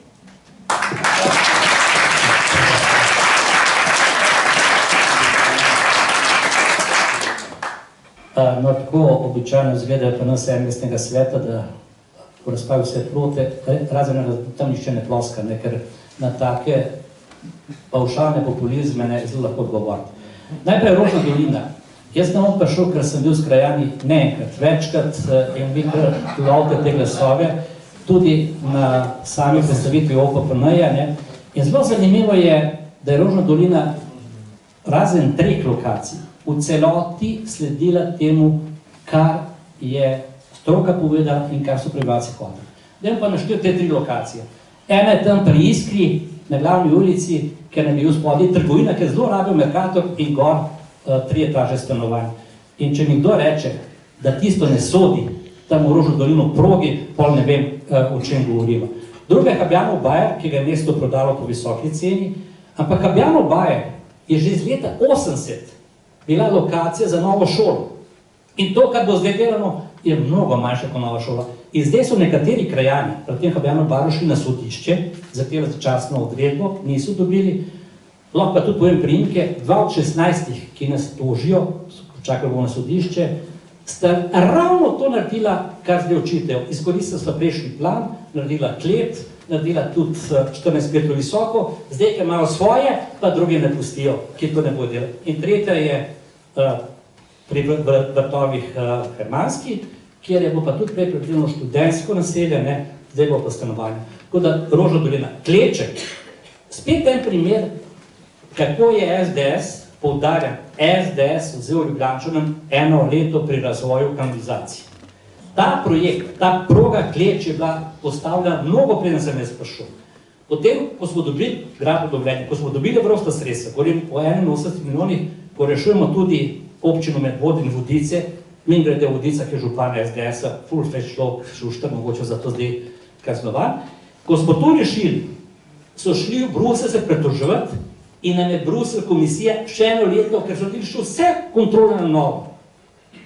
No, tako običajno izgledajo pa nas mestnega sveta, da v razpravi vse proti, razen tam nišče ne ploska, ker na take pavšalne populizme ne zelo lahko odgovoriti. Najprej Rožna dolina. Jaz ne bom pa šel, ker sem bil s krajani ne enkrat, večkrat in vi lovite te glasove, tudi na sami predstavitvi OPN-ja. In zelo zanimivo je, da je Rožna dolina razen 3 lokacij v celoti sledila temu, kar je stroka povedala in kar so prebivalci hoteli. Dajmo pa naštel te 3 lokacije. Ena je tam pri Iskri, na glavni ulici, ker ne bi bil spodaj trgovina, ker zelo rabijo Mercator in gor 3 etaže stanovanj. In če mi kdo reče, da tisto ne sodi tam v Rožno dolino progi, pol ne vem, o čem govorimo. Druga je Habjanov Bajer, ki ga je mesto prodalo po visoki ceni, ampak Habjanov Bajer je že iz leta 80 bila lokacija za novo šolo. In to, kar bo zdaj delano, je mnogo manjša kot nova šola. In zdaj so nekateri krajani, pri tem Habjanovem Baru, šli na sodišče, za katero začasno odredbo niso dobili. Lahko pa tudi povem priimke, 2 od 16, ki nas tožijo, čakali bomo na sodišče, sta ravno to naredila, kar zdaj očitajo. Izkoristila sta prejšnji plan, naredila klet, naredila tudi 14 metrov visoko, zdaj, ki imajo svoje, pa drugi ne pustijo, ki to ne bodo delati. In tretja je pri vrtovih Hermanski, kjer je bo pa tudi prej predvideno študentsko naselje, zdaj bo pa stanovanje. Tako da Rožna dolina. Kleček. Spet en primer, kako je SDS, poudarjam, SDS vzel Ljubljančanom 1 leto pri razvoju kanalizacije. Ta projekt, ta proga Kleč je bila postavljena mnogo preden sem jaz prišel. Potem, ko smo dobili gradbeno dovoljenje, ko smo dobili evropska sredstva, govorim o 81 milijonih, ko rešujemo tudi občino Medvod in Vodice, min grede v Vodicah je župan SDS-a, full-fledged človek, Šuštar, mogoče za to zdaj kaznovan. Ko smo to rešili, so šli v Bruselj se pretoževati in nam je Bruselj komisija še eno leto, ker so šli vse kontrole na novo.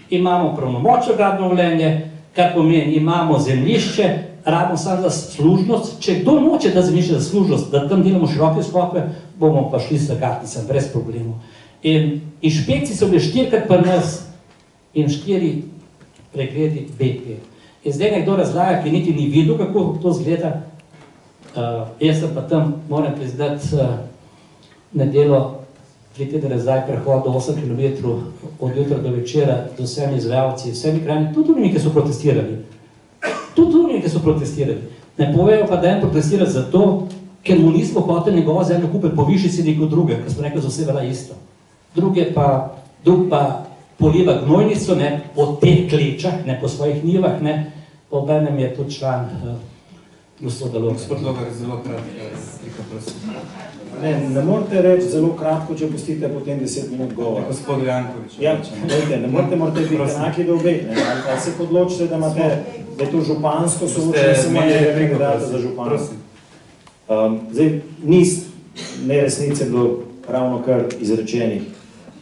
Imamo pravnomočno gradbeno dovoljenje, kar pomeni, imamo zemljišče, rabimo samo za služnost. Če kdo noče da zemljišče za služnost, da tam delamo široke sklope, bomo pa šli s karticami, brez problemov. In inšpekciji so bili 4krat pri nas in 4 pregledi BP. In zdaj nekdo razlaga, ki niti ni videl, kako to izgleda. Jaz sem pa tam, moram priznati, nedeljo 3 tedne nazaj prehodil 8 km od jutra do večera z vsemi izvajalci, vsemi krajini, tudi drugimi, ki so protestirali. Tudi drugimi, ki so protestirali. Ne povejo pa, da en protestira zato, ker mu nismo hoteli njegovo zemljo kupiti po višji ceni kot druge, ker smo rekli, za vse velja isto. Drug pa poliva gnojnico, ne, po teh klečah, ne, po svojih njivah, ne, obenem je tudi član gospoda Logar. Gospod Logar, zelo kratko, prosim. Ne morate reči zelo kratko, če pustite potem 10 minut govora. Gospod Janković. Ja, ne morate biti enaki do obeh. Ali se odločite, da imate, da je to župansko soočenje, samo enega kandidata za župana. Zdaj, niz neresnice bilo ravno kar izrečenih.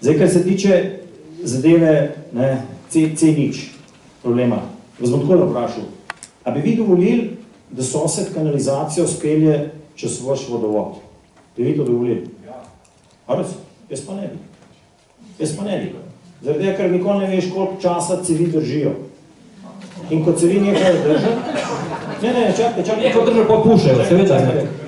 Zdaj, kar se tiče zadeve C0 problema, vas bom takole vprašal. A bi vi dovolili, da sosed kanalizacijo spelje čez vaš vodovod? Bi vi to dovolili? Ja. Jaz pa ne bi. Jaz pa ne bi. Zaradi tega, ker nikoli ne veš, koliko časa cevi držijo. In ko cevi nekaj drži, čakaj. Nekaj drži pa pušajo, seveda.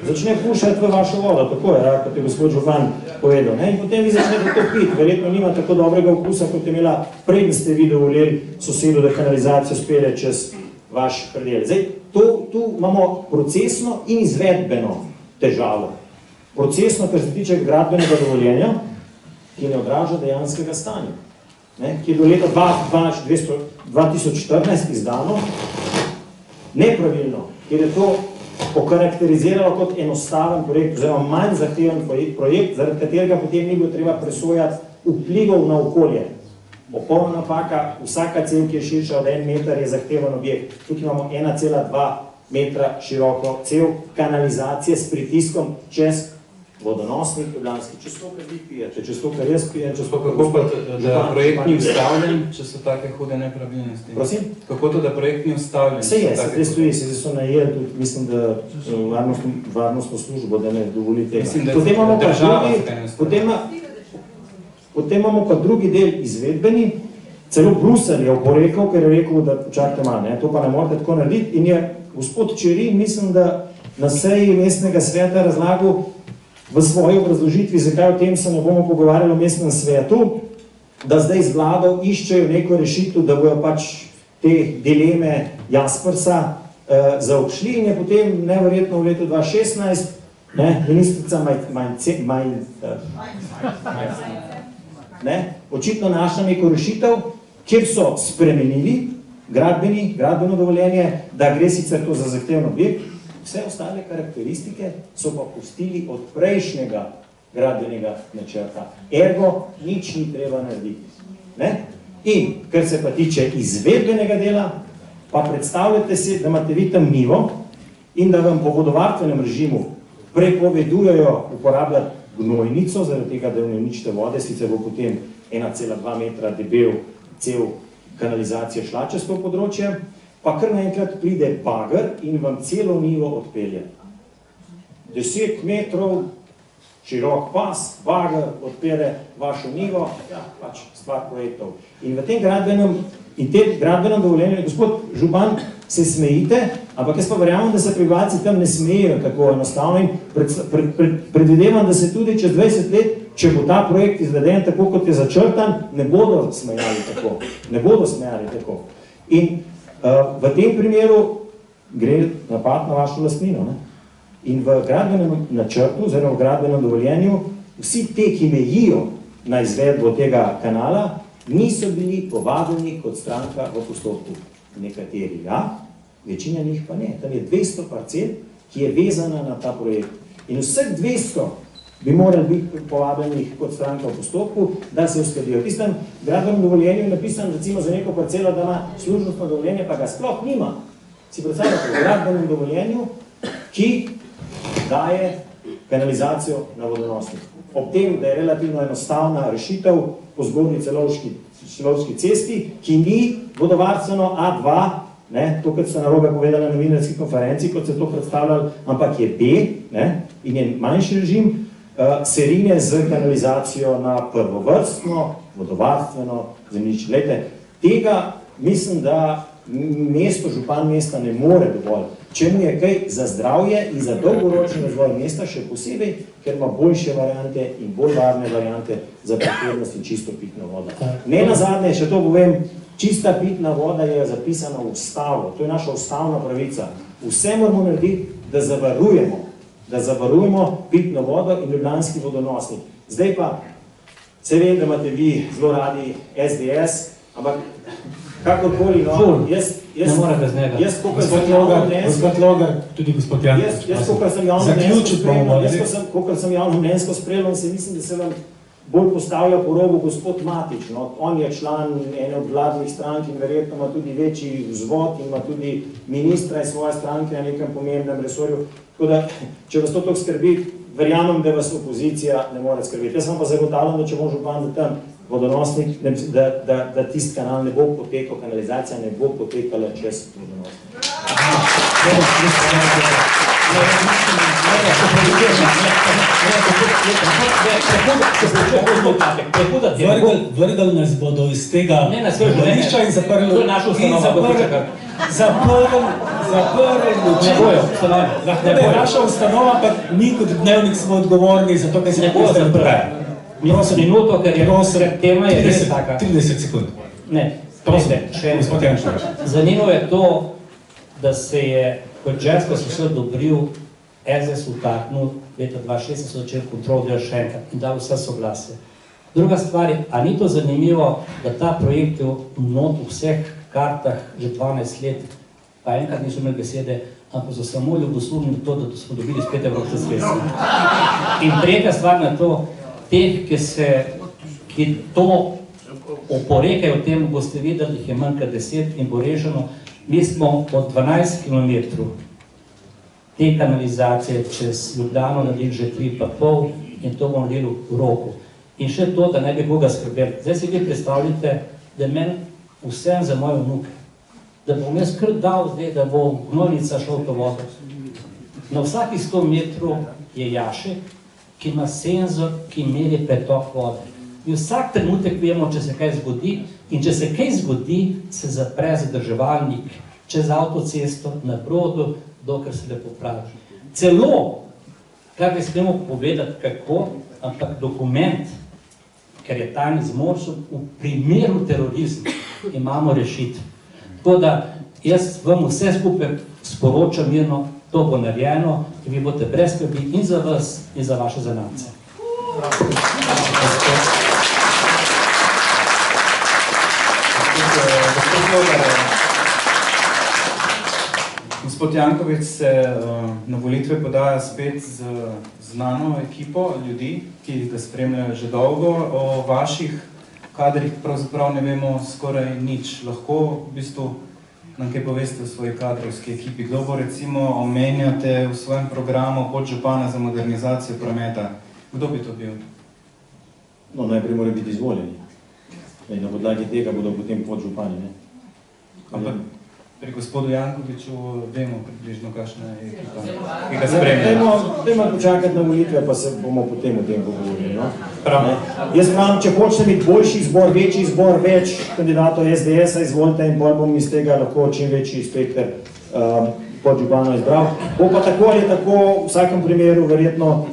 Začne pušati v vašo vodo, tako je, kot je gospod župan povedal. In potem vi začnete to piti, verjetno nima tako dobrega okusa, kot je imela, preden ste vi dovolili sosedu, da kanalizacijo spelje čez vaš predel. Zdaj, tu imamo procesno in izvedbeno težavo. Procesno, kar se tiče gradbenega dovoljenja, ki ne odraža dejanskega stanja, ki je do leta 2014 izdano nepravilno, ker je to okarakteriziralo kot enostaven projekt, oziroma manj zahteven projekt, zaradi katerega potem ni bilo treba presojati vplivov na okolje. Popolna napaka, vsaka cev, ki je širša od 1 meter, je zahteven objekt. Tukaj imamo 1,2 metra široko cev kanalizacije s pritiskom čez vodonosnik ljubljanski. Čez to, kar vi pijete, čez to, kar jaz pijem, čez to, kako pa, da projekt ni ustavljen, če so take hude nepravilnosti? Prosim? Kako to, da projekt ni ustavljen? Se je, se stoji, se so najeli tudi, mislim, da varnostno službo, da ne dovoli tega. Mislim, da država se ne ustavlja. Potem imamo pa drugi del izvedbeni, celo Bruselj je oporekal, ker je rekel, da počakajte malo, to pa ne morate tako narediti. In je gospod Čerin, mislim, da na seji mestnega sveta razlagal v svoji obrazložitvi, zakaj o tem se ne bomo pogovarjali v mestnem svetu, da zdaj z vlado iščejo neko rešitev, da bojo pač te dileme Jaspersa zaobšli in je potem neverjetno v letu 2016 ministrica očitno našla neko rešitev, kjer so spremenili gradbeno dovoljenje, da gre sicer to za zahteven objekt, vse ostale karakteristike so pa pustili od prejšnjega gradbenega načrta. Ergo, nič ni treba narediti. In, kar se pa tiče izvedbenega dela, pa predstavljate si, da imate vi tam nivo in da vam po vodovarstvenem režimu prepovedujejo uporabljati gnojnico, zaradi tega, da ne uničite vode, sicer bo potem 1,2 metra debel cel kanalizacije šla čez to področje, pa kar naenkrat pride bager in vam celo nivo odpelje. 10 metrov širok pas, bager odpelje vašo nivo, pač stvar projektov. In v tem gradbenem dovoljenju, gospod župan, se smejite, ampak jaz pa verjamem, da se prebivalci tam ne smejijo tako enostavno in predvidevam, da se tudi čez 20 let, če bo ta projekt izveden tako, kot je začrtan, ne bodo smejali tako. Ne bodo smejali tako. In v tem primeru gre napad na vašo lastnino. In v gradbenem načrtu, oziroma v gradbenem dovoljenju, vsi te, ki mejijo na izvedbo tega kanala, niso bili povabljeni kot stranka v postopku. Nekateri ja, večina njih pa ne. Tam je 200 parcel, ki je vezana na ta projekt. In vseh 200 bi morali biti povabljenih kot stranka v postopku, da se uskladijo. V tistem gradbenem dovoljenju je napisano recimo za neko parcelo, da ima služnostno dovoljenje, pa ga sploh nima. Si predstavljate, v gradbenem dovoljenju, ki daje kanalizacijo na vodonosnik. Ob tem, da je relativno enostavna rešitev po zgornji Celovški cesti, ki ni vodovarstveno A2, to, kot ste narobe povedali na novinarski konferenci, kot se to predstavljali, ampak je B, in je manjši režim, serine z kanalizacijo na prvovrstno, vodovarstveno zemljišče. Glejte, tega mislim, da župan mesta ne more dovolj. Čemu je kaj za zdravje in za dolgoročni razvoj mesta, še posebej, ker ima boljše variante in bolj varne variante za prihodnost in čisto pitno vodo. Ne nazadnje, še to povem, čista pitna voda je zapisana v ustavo, to je naša ustavna pravica. Vse moramo narediti, da zavarujemo pitno vodo in ljubljanski vodonosnik. Zdaj pa, se vem, da imate vi zelo radi SDS, ampak kakorkoli, no, jaz, kakor sem javno mnenjsko spremljal, se mislim, da se vam bolj postavlja po robu gospod Matič. On je član ene od vladnih strank in verjetno ima tudi večji vzvod in ima tudi ministra iz svoje stranke na nekem pomembnem resorju. Tako da, če vas to tako skrbi, verjamem, da vas opozicija ne more skrbeti. Jaz vam pa zagotavljam, da če bo župan za tam vodonosnik, da tisti kanal ne bo potekal, kanalizacija ne bo potekala čez vodonosnik. Vrgali nas bodo iz tega dvorišča in zaprli naša ustanova, pa mi kot Dnevnik smo odgovorni za to, kaj se ne bo zaprli. Minuto, ker je tema je res taka. 30 sekund. Ne, zanimivo je to, da se je kot žensko se odobril SDS vtaknil, leta 2016 so začeli kontrol delati še enkrat in dal vse soglasje. Druga stvar je, a ni to zanimivo, da ta projekt je v vseh kartah že 12 let, pa enkrat niso imeli besede, ampak so samo ljubosumni to, da smo dobili spet evropske sredstva. In tretja stvar na to, teh, ki to oporekajo tem, boste videli, jih je manj kot 10 in bo rešeno. Mi smo od 12 km te kanalizacije čez Ljubljano naredili že 3,5 in to bomo naredili v roku. In še to, da ne bi koga skrbeli. Zdaj si vi predstavljate, da je meni vsem za moje vnuke, da bom jaz kar dal zdaj, da bo gnojnica šla v to vodo. Na vsakih 100 metrov je jašek, ki ima senzor, ki meri pretok vode. In vsak trenutek vemo, če se kaj zgodi, in če se kaj zgodi, se zapre zadrževalnik čez avtocesto na brodu, dokler se lepo pravi. Celo, kar ne smemo povedati kako, ampak dokument, ker je tajni zmoršen, v primeru terorizma imamo rešitev. Tako da jaz vam vse skupaj sporočam mirno, to bo narejeno in vi boste brez skrbi in za vas in za vaše zanamce. Gospod Janković se na volitve podaja spet z znano ekipo ljudi, ki ga spremljajo že dolgo. O vaših kadrih pravzaprav ne vemo skoraj nič. Lahko v bistvu nam kaj poveste o svoji kadrovski ekipi? Kdo bo recimo omenjate v svojem programu podžupana za modernizacijo prometa? Kdo bi to bil? No, najprej mora biti izvoljeni. Na podlagi tega bodo potem podžupani. Ampak pri gospodu Jankoviću vemo približno, kakšna je ekipa, ki ga spremlja. Dajmo počakati na volitve, pa se bomo potem o tem pogovorili. Jaz pravim, če hočete imeti boljši izbor, večji izbor, več kandidatov SDS-a, izvolite in bolj bom iz tega lahko čim večji spekter podžupano izbral. Bo pa tako ali tako v vsakem primeru verjetno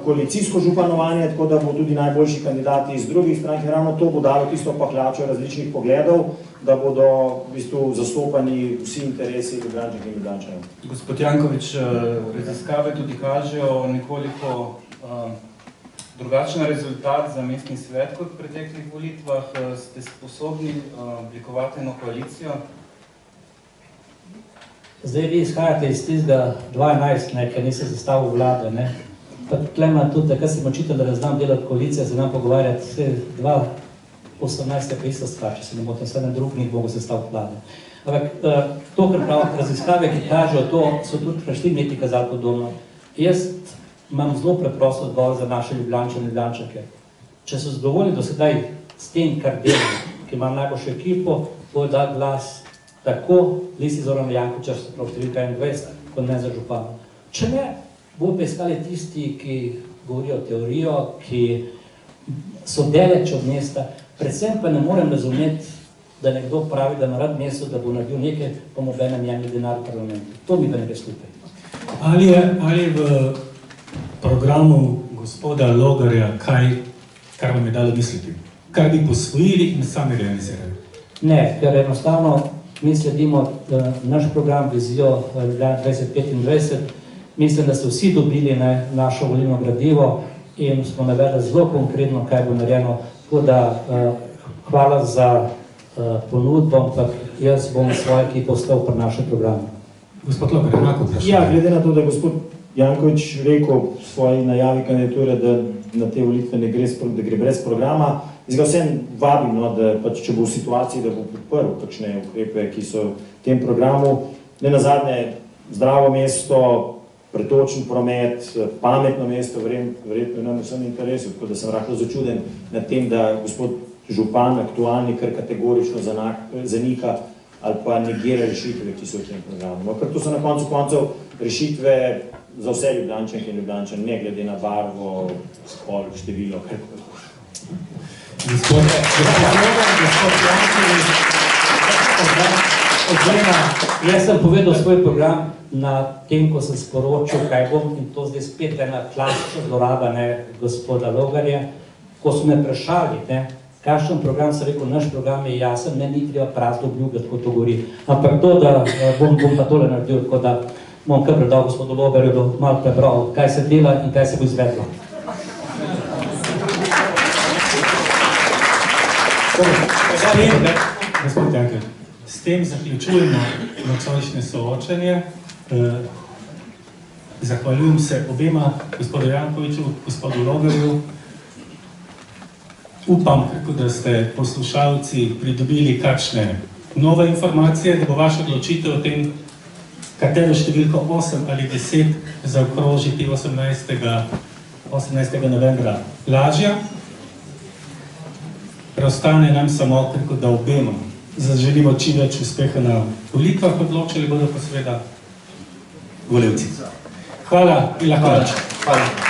koalicijsko županovanje, tako da bo tudi najboljši kandidati iz drugih strank, ravno to bo dalo tisto pahljačo različnih pogledov, da bodo v bistvu zastopani vsi interesi Ljubljančank in Ljubljančanov. Gospod Janković, raziskave tudi kažejo nekoliko drugačen rezultat za mestni svet kot v preteklih volitvah. Ste sposobni oblikovati eno koalicijo? Zdaj vi izhajate iz tistega 2011, ker niste sestavil vlade, ne. Pa tukaj ima tudi, da kar sem očital, da ne znam delati koalicije, se znam pogovarjati, vse 2018 je pa ista stvar, če se ne motim, vse na drug ni mogo sestaviti vlade. Ampak to, kar pravi raziskave, ki kažejo to, so tudi preštim leti kazali podobno. Jaz imam zelo preprosto odgovor za naše Ljubljančane in Ljubljančanke. Če so zadovoljni do sedaj s tem, kar delam, ki imam najboljšo ekipo, bo dal glas tako Listi Zorana Jankovića, številka 21, kot ne za župana. Če ne, bo pa iskali tisti, ki govorijo teorijo, ki so daleč od mesta, predvsem pa ne morem razumeti, da nekdo pravi, da ima rad mesto, da bo naredil nekaj, pa mu obenem jemlje denar v parlamentu. To mi pa nekaj skupaj. Ali v programu gospoda Logarja kaj, kar vam je dalo misliti? Kar bi posvojili in sami realizirali? Ne, ker enostavno mi sledimo naš program, vizijo 2025. Mislim, da ste vsi dobili našo volilno gradivo in smo navedli zelo konkretno, kaj bo narejeno. Tako da hvala za ponudbo, ampak jaz bom svoje ekipo ostal pri našem programu. Gospod Logar, enako vprašanje. Ja, glede na to, da je gospod Janković rekel v svoji najavi kandidature, da na te volitve ne gre, da gre brez programa, jaz ga vsem vabim, da pač, če bo v situaciji, da bo podprl takšne ukrepe, ki so v tem programu. Ne nazadnje, zdravo mesto, pretočen promet, pametno mesto, verjetno nam vsem interesu, tako da sem rahlo začuden nad tem, da gospod župan aktualni kar kategorično zanika ali pa negira rešitve, ki so v tem programu. Ker to so na koncu koncev rešitve za vse Ljubljančanke in Ljubljančane, ne glede na barvo, spol, število, karkoli. Gospod jaz sem povedal svoj program na tem, ko sem sporočil, kaj bom, in to zdaj spet ena klasična zloraba gospoda Logarja, ko so me vprašali, kakšen program, sem rekel, naš program je jasen, ne ni treba prazno obljubljati, kot to govori. Ampak to, da bom pa tole naredil, tako da bom kar predal gospodu Logarju, da malo prebral, kaj se dela in kaj se bo izvedlo. Gospod Janković, s tem zaključujemo nocojšnje soočenje. Zahvaljujem se obema, gospodu Jankoviću, gospodu Logarju. Upam, da ste poslušalci pridobili kakšne nove informacije, da bo vaša odločitev o tem, katero številko 8 ali 10 zaokrožiti 18. novembra lažja. Preostane nam samo, da obema zaželimo čim več uspeha na volitvah, odločili bodo pa seveda volivci. Hvala in lahko več. Hvala.